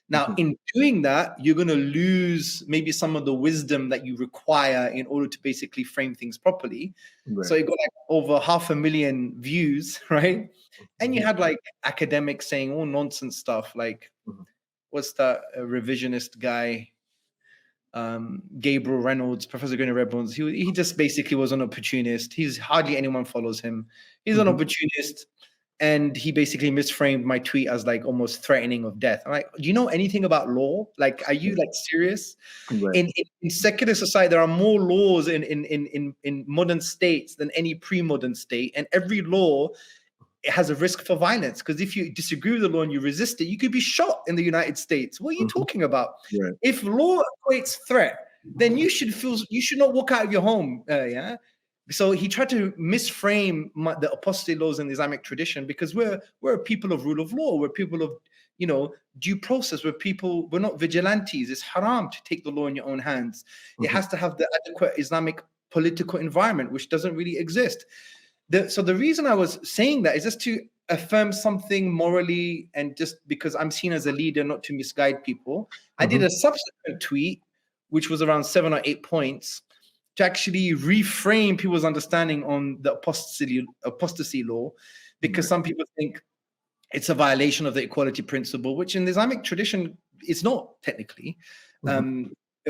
Now, in doing that, you're going to lose maybe some of the wisdom that you require in order to basically frame things properly. So you got like over 500,000 views, right? And you had like academics saying all nonsense stuff, like what's that revisionist guy, Gabriel Reynolds, Professor Gabriel Reynolds. He just basically was an opportunist. He's hardly anyone follows him. He's an opportunist. And he basically misframed my tweet as like almost threatening of death. I'm like, do you know anything about law? Like, are you like serious? In secular society, there are more laws in modern states than any pre-modern state. And every law has a risk for violence, because if you disagree with the law and you resist it, you could be shot in the United States. What are you talking about? If law equates threat, then you should not walk out of your home. So he tried to misframe the apostasy laws in the Islamic tradition, because we're a people of rule of law. We're people of, due process. We're not vigilantes. It's haram to take the law in your own hands. It has to have the adequate Islamic political environment, which doesn't really exist. So the reason I was saying that is just to affirm something morally, and just because I'm seen as a leader, not to misguide people. I did a subsequent tweet, which was around 7 or 8 points, to actually reframe people's understanding on the apostasy law, because some people think it's a violation of the equality principle, which in the Islamic tradition is not technically,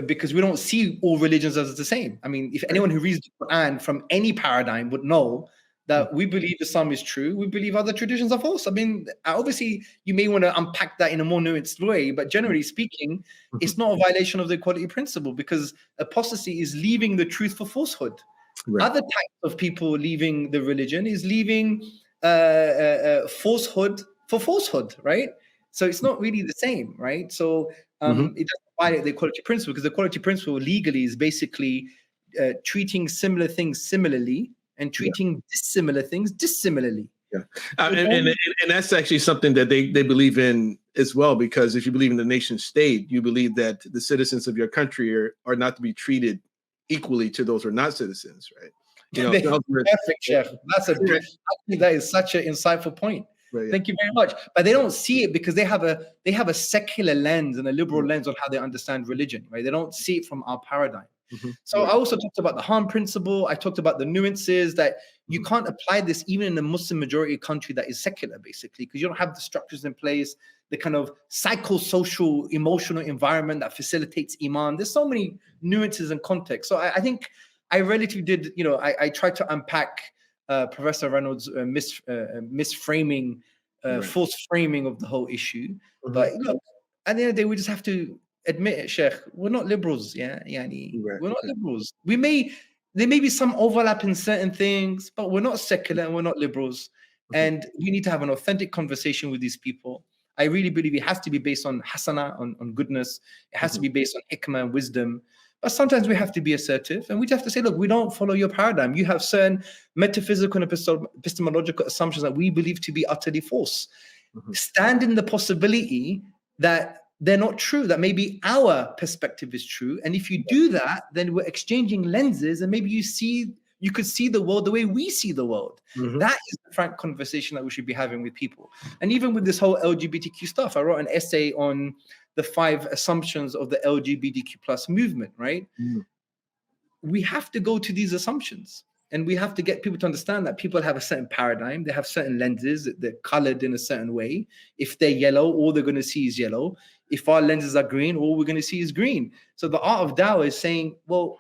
because we don't see all religions as the same. I mean, if anyone who reads the Quran from any paradigm would know that we believe Islam is true, we believe other traditions are false. I mean, obviously, you may want to unpack that in a more nuanced way, but generally speaking, it's not a violation of the equality principle, because apostasy is leaving the truth for falsehood. Other types of people leaving the religion is leaving falsehood for falsehood, right? So it's not really the same, right? So it doesn't violate the equality principle, because the equality principle legally is basically treating similar things similarly and treating dissimilar things dissimilarly. And that's actually something that they believe in as well, because if you believe in the nation state, you believe that the citizens of your country are not to be treated equally to those who are not citizens, right? Perfect, Chef. I think that is such an insightful point. Thank you very much. But they don't see it because they have a secular lens and a liberal lens on how they understand religion, right? They don't see it from our paradigm. So I also talked about the harm principle. I talked about the nuances that you can't apply this even in a Muslim majority country that is secular, basically, because you don't have the structures in place, the kind of psychosocial, emotional environment that facilitates iman. There's so many nuances and context. So I think I relatively did, I tried to unpack Professor Reynolds' misframing, false framing of the whole issue. But look, at the end of the day, we just have to admit it, Sheikh. We're not liberals, we're not liberals. There may be some overlap in certain things, but we're not secular and we're not liberals. And we need to have an authentic conversation with these people. I really believe it has to be based on hasana, on goodness. It has to be based on hikmah and wisdom. But sometimes we have to be assertive, and we have to say, look, we don't follow your paradigm. You have certain metaphysical and epistemological assumptions that we believe to be utterly false. Stand in the possibility that they're not true, that maybe our perspective is true. And if you do that, then we're exchanging lenses, and maybe you could see the world the way we see the world. That is the frank conversation that we should be having with people. And even with this whole LGBTQ stuff, I wrote an essay on the 5 assumptions of the LGBTQ plus movement, right? We have to go to these assumptions, and we have to get people to understand that people have a certain paradigm. They have certain lenses. They're colored in a certain way. If they're yellow, all they're going to see is yellow. If our lenses are green, all we're going to see is green. So the art of dawah is saying, well,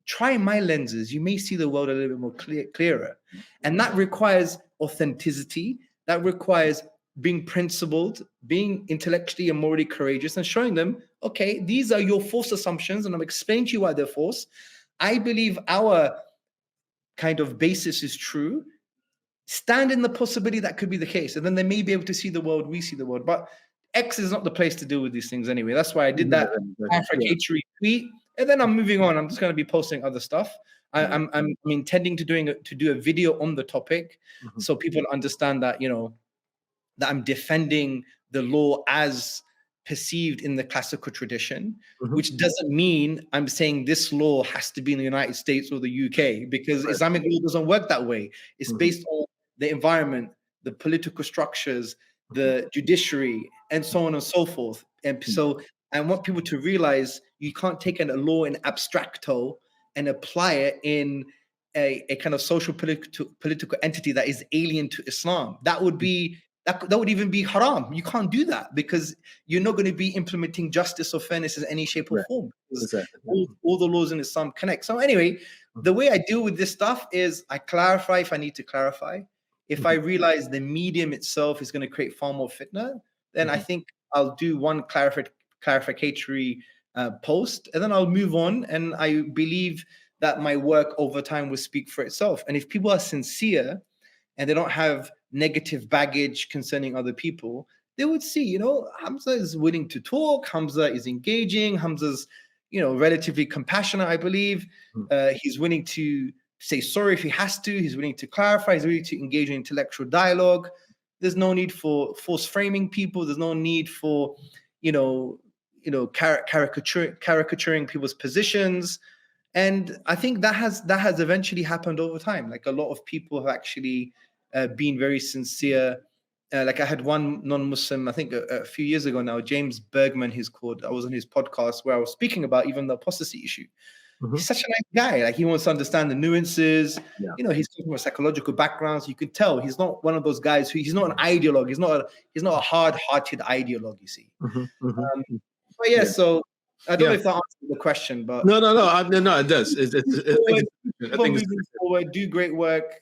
try my lenses. You may see the world a little bit more clearer. And that requires authenticity. That requires being principled, being intellectually and morally courageous, and showing them, okay, these are your false assumptions, and I'm explaining to you why they're false. I believe our kind of basis is true. Stand in the possibility that could be the case, and then they may be able to see the world we see the world. But X is not the place to deal with these things anyway. That's why I did that affirmatory tweet, and then I'm moving on. I'm just going to be posting other stuff. I'm intending to do a video on the topic, so people understand that, you know, that I'm defending the law as perceived in the classical tradition, which doesn't mean I'm saying this law has to be in the United States or the UK, because Islamic law doesn't work that way. It's based on the environment, the political structures, the judiciary, and so on and so forth. And so I want people to realize you can't take a law in abstracto and apply it in a kind of social political entity that is alien to Islam. That would be that would even be haram. You can't do that, because you're not going to be implementing justice or fairness in any shape or form. All the laws in Islam connect. So anyway, the way I deal with this stuff is I clarify if I need to clarify. If I realize the medium itself is going to create far more fitna, then I think I'll do one clarificatory post, and then I'll move on. And I believe that my work over time will speak for itself. And if people are sincere and they don't have negative baggage concerning other people, they would see, you know, Hamza is willing to talk. Hamza is engaging. Hamza's, you know, relatively compassionate, I believe. He's willing to say sorry if he has to. He's willing to clarify. He's willing to engage in intellectual dialogue. There's no need for force framing people. There's no need for, caricaturing people's positions. And I think that has eventually happened over time. Like, a lot of people have actually been very sincere. Like, I had one non-Muslim, I think a few years ago now, James Bergman, he's called. I was on his podcast where I was speaking about even the apostasy issue. He's such a nice guy. Like, he wants to understand the nuances. You know, he's from a psychological background, so you could tell he's not one of those guys he's not an ideologue. He's not a hard-hearted ideologue, you see. But yeah, so I don't know if that answers the question, but no, it does. I think moving forward, do great work.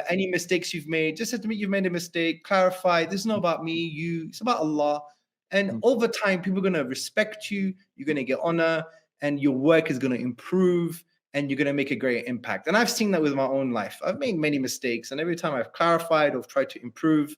Any mistakes you've made, just admit you've made a mistake, clarify. This is not about me, you. It's about Allah. And over time, people are going to respect you. You're going to get honor, and your work is going to improve, and you're going to make a great impact. And I've seen that with my own life. I've made many mistakes, and every time I've clarified or tried to improve,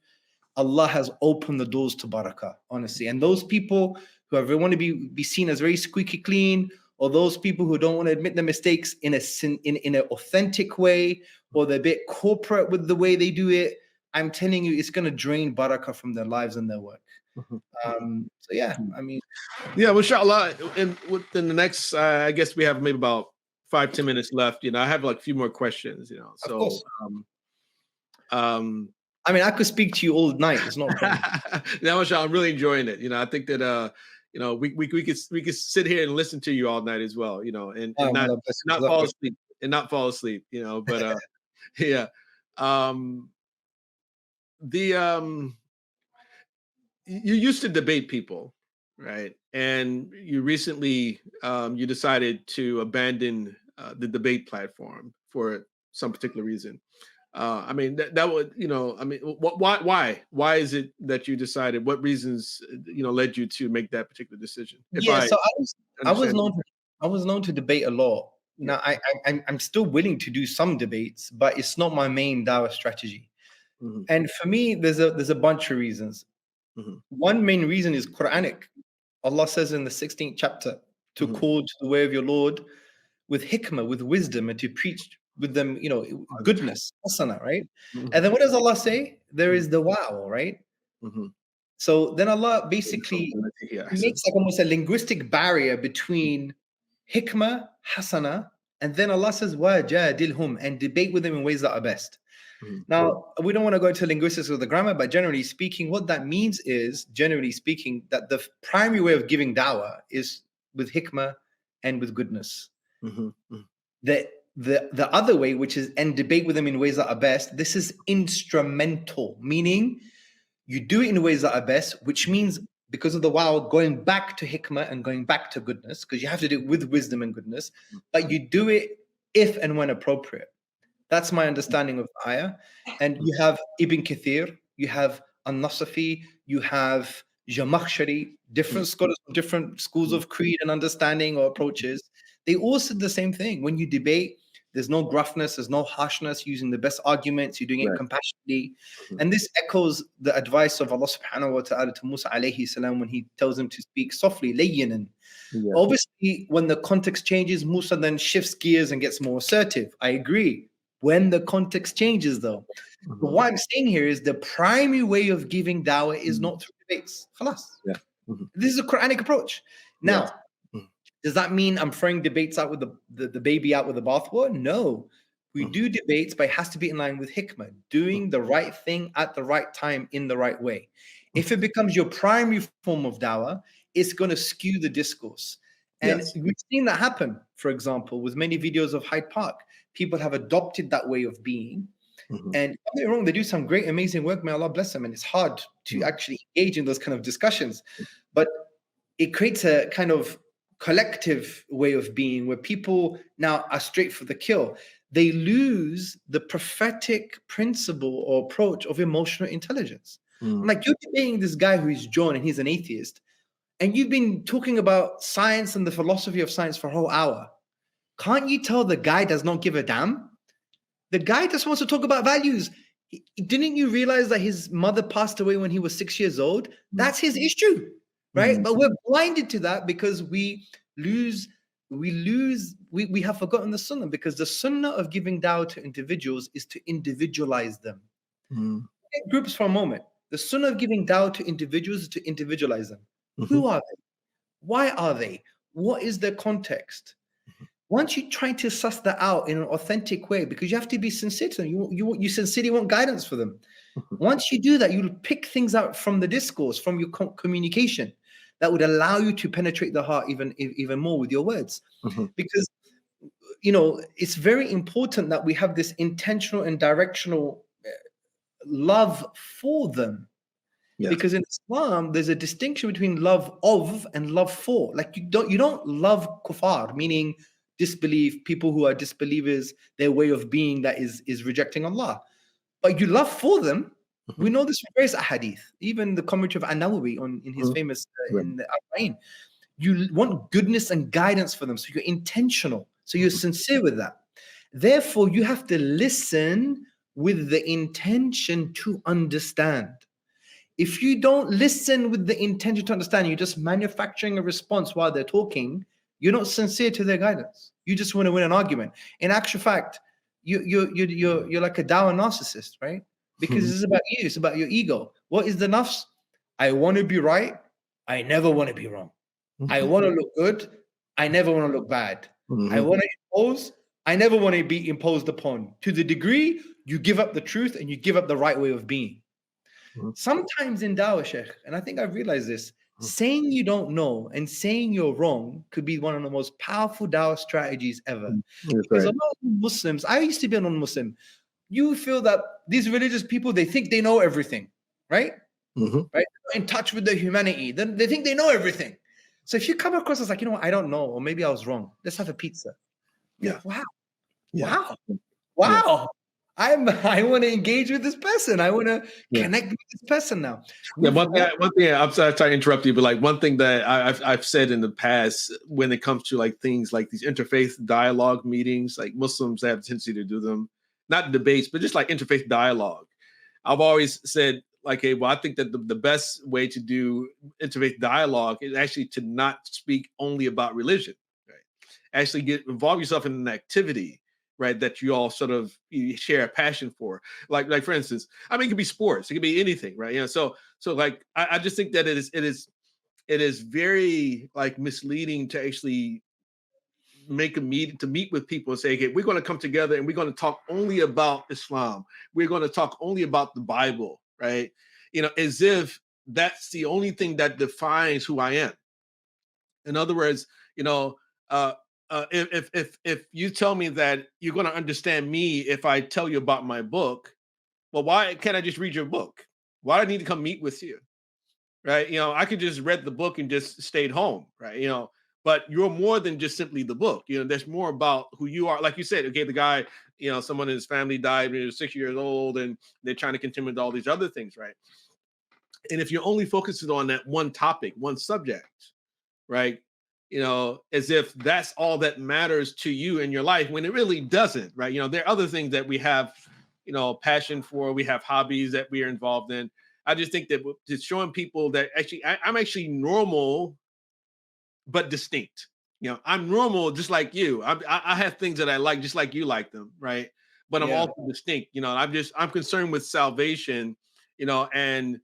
Allah has opened the doors to barakah, honestly. And those people who want to be seen as very squeaky clean, or those people who don't want to admit their mistakes in an authentic way, or they're a bit corporate with the way they do it, I'm telling you, it's going to drain barakah from their lives and their work. So yeah, I mean, yeah, well, inshallah, within the next, I guess we have maybe about 5-10 minutes left. You know, I have like a few more questions. You know, so I mean, I could speak to you all night. It's not a problem. Now, inshallah, I'm really enjoying it. You know, I think that you know, we could sit here and listen to you all night as well. You know, and not fall asleep and not fall asleep. You know, but yeah, you used to debate people, right? And you recently you decided to abandon the debate platform for some particular reason. I mean, that would, you know, I mean, why is it that you decided? What reasons, you know, led you to make that particular decision? I was known to debate a lot. Now, I'm still willing to do some debates, but it's not my main dawah strategy. And for me, there's a bunch of reasons. One main reason is Quranic. Allah says in the 16th chapter to call to the way of your Lord with hikmah, with wisdom, and to preach with them, goodness, hasana, right? And then what does Allah say? There is the wow, right? So then Allah basically makes like almost a linguistic barrier between hikmah, hasana, and then Allah says, wajadilhum, and debate with them in ways that are best. Now, we don't want to go into linguistics or the grammar, but generally speaking, what that means is, generally speaking, that the primary way of giving dawah is with hikmah and with goodness. The other way, which is and debate with them in ways that are best, this is instrumental, meaning you do it in ways that are best, which means because of the wow, going back to hikmah and going back to goodness, because you have to do it with wisdom and goodness, but you do it if and when appropriate. That's my understanding of the ayah. And you have Ibn Kathir, you have An-Nasafi, you have Jamakhshari, different scholars from different schools of creed and understanding or approaches. They all said the same thing. When you debate, there's no gruffness, there's no harshness, using the best arguments, you're doing it compassionately. And this echoes the advice of Allah subhanahu wa ta'ala to Musa alayhi salam when he tells him to speak softly, layyinan. Obviously, when the context changes, Musa then shifts gears and gets more assertive. I agree. When the context changes, though. But what I'm saying here is the primary way of giving dawah is not through debates. Khalas. This is a Quranic approach. Now, does that mean I'm throwing debates out with the baby out with the bathwater? No. We do debates, but it has to be in line with hikmah, doing the right thing at the right time in the right way. If it becomes your primary form of dawah, it's going to skew the discourse. And we've seen that happen, for example, with many videos of Hyde Park. People have adopted that way of being. And don't get me wrong, they do some great, amazing work. May Allah bless them. And it's hard to actually engage in those kind of discussions. But it creates a kind of collective way of being where people now are straight for the kill. They lose the prophetic principle or approach of emotional intelligence. Like, you're debating this guy who is John and he's an atheist. And you've been talking about science and the philosophy of science for a whole hour. Can't you tell the guy does not give a damn? The guy just wants to talk about values. Didn't you realize that his mother passed away when he was 6 years old? That's his issue, right? But we're blinded to that because we have forgotten the sunnah, because the sunnah of giving dawah to individuals is to individualize them. Take groups for a moment. The sunnah of giving dawah to individuals is to individualize them. Who are they? Why are they? What is their context? Once you try to suss that out in an authentic way, because you have to be sincere to them, you sincerely want guidance for them. Once you do that, you'll pick things out from the discourse, from your communication, that would allow you to penetrate the heart even more with your words. Because, it's very important that we have this intentional and directional love for them. Because in Islam, there's a distinction between love of and love for. Like, you don't love kuffar, meaning disbelief, people who are disbelievers, their way of being that is rejecting Allah. But you love for them. We know this from various ahadith. Even the commentary of An-Nawawi in his famous in the Arba'in. You want goodness and guidance for them. So you're intentional. So you're sincere with that. Therefore, you have to listen with the intention to understand. If you don't listen with the intention to understand, you're just manufacturing a response while they're talking, you're not sincere to their guidance. You just want to win an argument. In actual fact, you're like a dawah narcissist, right? Because it's about you. It's about your ego. What is the nafs? I want to be right. I never want to be wrong. I want to look good. I never want to look bad. I want to impose. I never want to be imposed upon. To the degree you give up the truth and you give up the right way of being. Sometimes in dawah, Sheikh, and I think I've realized this, saying you don't know and saying you're wrong could be one of the most powerful dawah strategies ever. Because a lot of Muslims, I used to be a non-Muslim, you feel that these religious people, they think they know everything, right? Right? They're in touch with their humanity. Then they think they know everything. So if you come across as like, I don't know, or maybe I was wrong, let's have a pizza. Wow. I want to engage with this person. I want to connect with this person now. One thing. I'm sorry to interrupt you, but like one thing that I've said in the past when it comes to like things like these interfaith dialogue meetings, like Muslims have a tendency to do them, not debates, but just like interfaith dialogue. I've always said like I think that the best way to do interfaith dialogue is actually to not speak only about religion, right? Actually involve yourself in an activity, right, that you all sort of you share a passion for. Like for instance, I mean, it could be sports, it could be anything, right? You know, so like I just think that it is very like misleading to actually make a meeting to meet with people and say, okay, we're going to come together and we're going to talk only about Islam. We're going to talk only about the Bible, right? You know, as if that's the only thing that defines who I am. In other words, you know, if you tell me that you're going to understand me if I tell you about my book, well, why can't I just read your book? Why do I need to come meet with you? Right? You know, I could just read the book and just stayed home, right? You know, but you're more than just simply the book. You know, there's more about who you are. Like you said, okay, the guy, you know, someone in his family died when he was 6 years old, and they're trying to continue with all these other things, right? And if you're only focusing on that one topic, one subject, right? You know, as if that's all that matters to you in your life, when it really doesn't, right? You know, there are other things that we have, you know, passion for. We have hobbies that we are involved in. I just think that just showing people that actually I'm actually normal, but distinct. You know, I'm normal just like you. I have things that I like just like you like them, right? But I'm also distinct. You know, I'm concerned with salvation. You know, and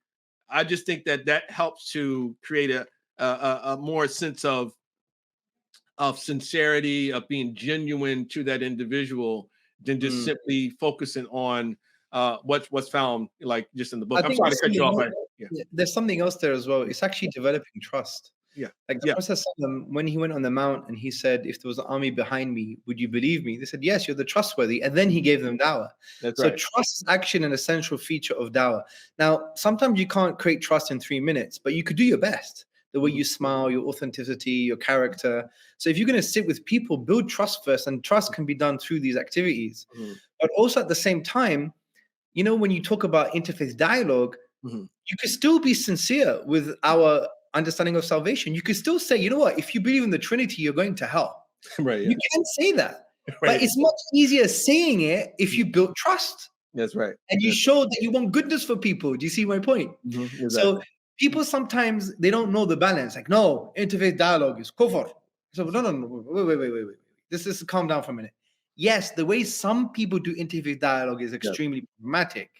I just think that helps to create a more sense of sincerity, of being genuine to that individual, than just simply focusing on what's found like just in the book. I'm sorry to cut you off. There's something else there as well. It's actually developing trust. Yeah. Like the Prophet, when he went on the mount and he said, if there was an army behind me, would you believe me? They said, yes, you're the trustworthy. And then he gave them dawah. So trust is actually an essential feature of dawah. Now, sometimes you can't create trust in 3 minutes, but you could do your best. The way you smile, your authenticity, your character. So if you're going to sit with people, build trust first, and trust can be done through these activities. But also at the same time, you know, when you talk about interfaith dialogue, you could still be sincere with our understanding of salvation. You could still say, you know what, if you believe in the Trinity, you're going to hell. Right. Yeah. You can say that. But it's much easier saying it if you build trust. That's right. And you show that you want goodness for people. Do you see my point? Exactly. So people sometimes, they don't know the balance. Like, no, interfaith dialogue is kufr. So no, wait. This is calm down for a minute. Yes, the way some people do interfaith dialogue is extremely problematic,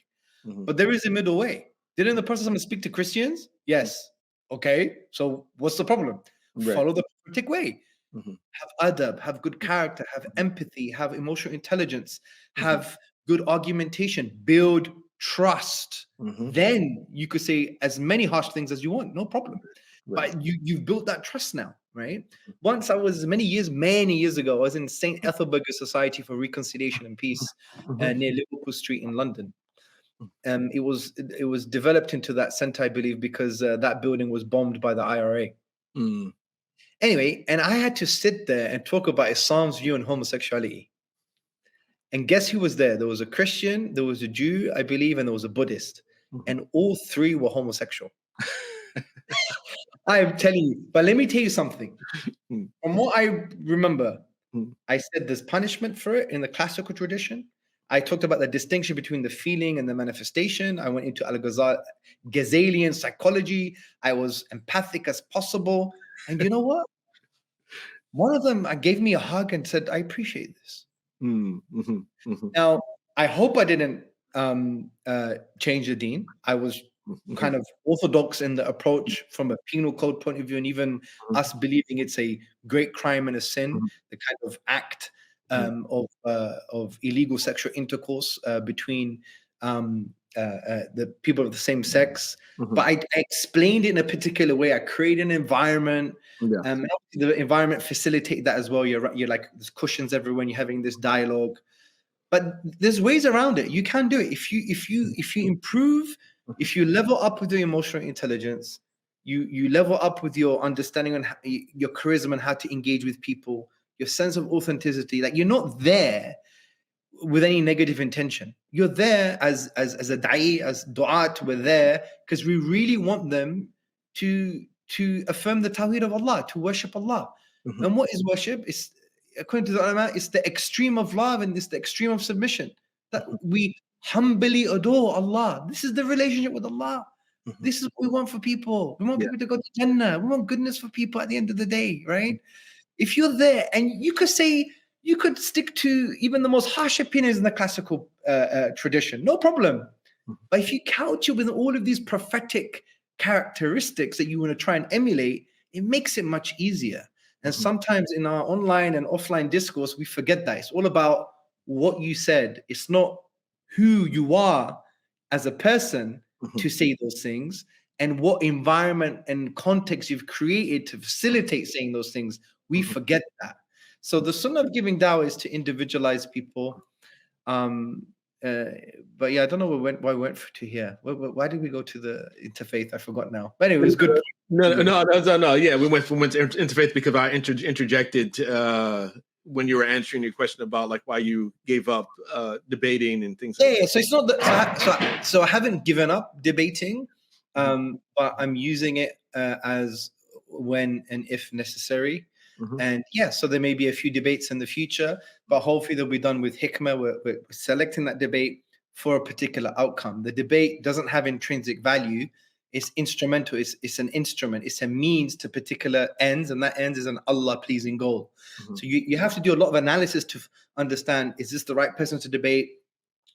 but there is a middle way. Didn't the Prophet speak to Christians? Yes. Okay, so what's the problem? Follow the prophetic way. Have adab, have good character, have empathy, have emotional intelligence, have good argumentation, build trust. Then you could say as many harsh things as you want, no problem. But you've built that trust now, right? Once I was many years ago, I was in St. Ethelburger Society for Reconciliation and Peace near Liverpool Street in London. It was developed into that center, I believe, because that building was bombed by the IRA. Anyway, and I had to sit there and talk about Islam's view on homosexuality. And guess who was there? There was a Christian, there was a Jew, I believe, and there was a Buddhist. And all three were homosexual. I'm telling you. But let me tell you something. From what I remember, I said there's punishment for it in the classical tradition. I talked about the distinction between the feeling and the manifestation. I went into Ghazalian psychology. I was empathic as possible. And you know what? One of them gave me a hug and said, I appreciate this. Now, I hope I didn't change the deen. I was kind of orthodox in the approach from a penal code point of view, and even us believing it's a great crime and a sin, the kind of act of illegal sexual intercourse between the people of the same sex. But I explained it in a particular way. I created an environment. The environment facilitated that as well. You're like, there's cushions everywhere when you're having this dialogue. But there's ways around it. You can do it. If you improve, if you level up with your emotional intelligence, you level up with your understanding on your charisma and how to engage with people, your sense of authenticity. Like, you're not there with any negative intention. You're there as a da'i, as du'at. We're there because we really want them to affirm the tawheed of Allah, to worship Allah. And what is worship? It's, according to the ulama, it's the extreme of love and it's the extreme of submission. That we humbly adore Allah. This is the relationship with Allah. This is what we want for people. We want people to go to Jannah. We want goodness for people at the end of the day, right? If you're there, and you could stick to even the most harsh opinions in the classical tradition, no problem. But if you couch it with all of these prophetic characteristics that you want to try and emulate, it makes it much easier. And sometimes in our online and offline discourse, we forget that. It's all about what you said. It's not who you are as a person to say those things, and what environment and context you've created to facilitate saying those things. We forget that. So the sunnah of giving dawah is to individualize people. But yeah, I don't know why we went to here. Why did we go to the interfaith? I forgot now. But anyway, it was good. No. Yeah, we went to interfaith because I interjected when you were answering your question about like why you gave up debating and things. Yeah. So it's not that. So I haven't given up debating, but I'm using it as when and if necessary. And yeah, so there may be a few debates in the future, but hopefully they'll be done with hikmah. We're selecting that debate for a particular outcome. The debate doesn't have intrinsic value. It's instrumental. It's an instrument. It's a means to particular ends, and that ends is an Allah-pleasing goal. So you have to do a lot of analysis to understand, is this the right person to debate?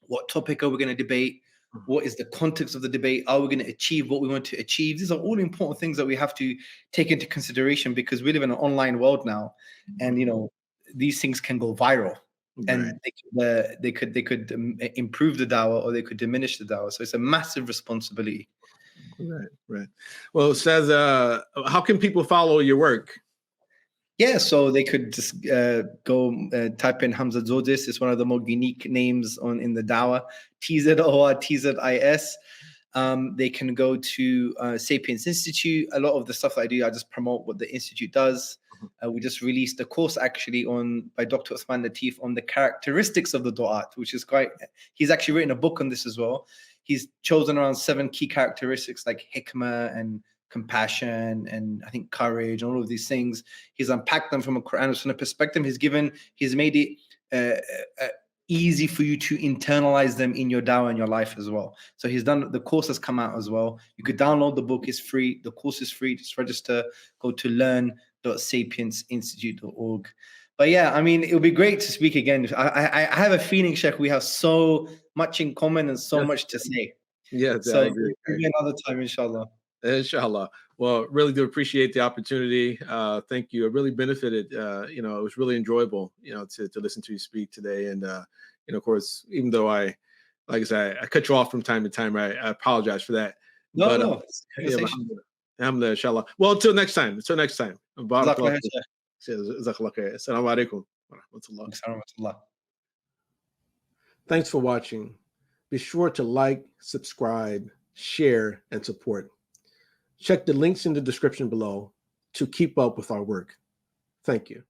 What topic are we going to debate? What is the context of the debate? Are we going to achieve what we want to achieve? These are all important things that we have to take into consideration, because we live in an online world now, and these things can go viral, and they could improve the dawah, or they could diminish the dawah. So it's a massive responsibility. Right. Well, it says, how can people follow your work? Yeah, so they could just go type in Hamza Tzortzis. It's one of the more unique names in the dawah. TZOR, TZIS. They can go to Sapience Institute. A lot of the stuff that I do, I just promote what the institute does. We just released a course actually by Dr. Uthman Latif on the characteristics of the du'at, which is he's actually written a book on this as well. He's chosen around 7 key characteristics like hikmah and compassion and I think courage and all of these things. He's unpacked them from a Quran and Sunnah perspective. He's made it easy for you to internalize them in your dawah and your life as well. So the course has come out as well. You could download the book, it's free. The course is free. Just register, go to learn.sapiencinstitute.org. But yeah, I mean, it would be great to speak again. I have a feeling, Sheikh, we have so much in common and so much to say. Yeah, so I agree. Maybe another time, inshallah. Inshallah. Well, really do appreciate the opportunity. Thank you. It really benefited. It was really enjoyable, to listen to you speak today. And, of course, even though like I said, I cut you off from time to time, I apologize for that. No. Alhamdulillah, inshallah. Well, until next time. Assalamu alaikum wa rahmatullah. Thanks for watching. Be sure to like, subscribe, share, and support. Check the links in the description below to keep up with our work. Thank you.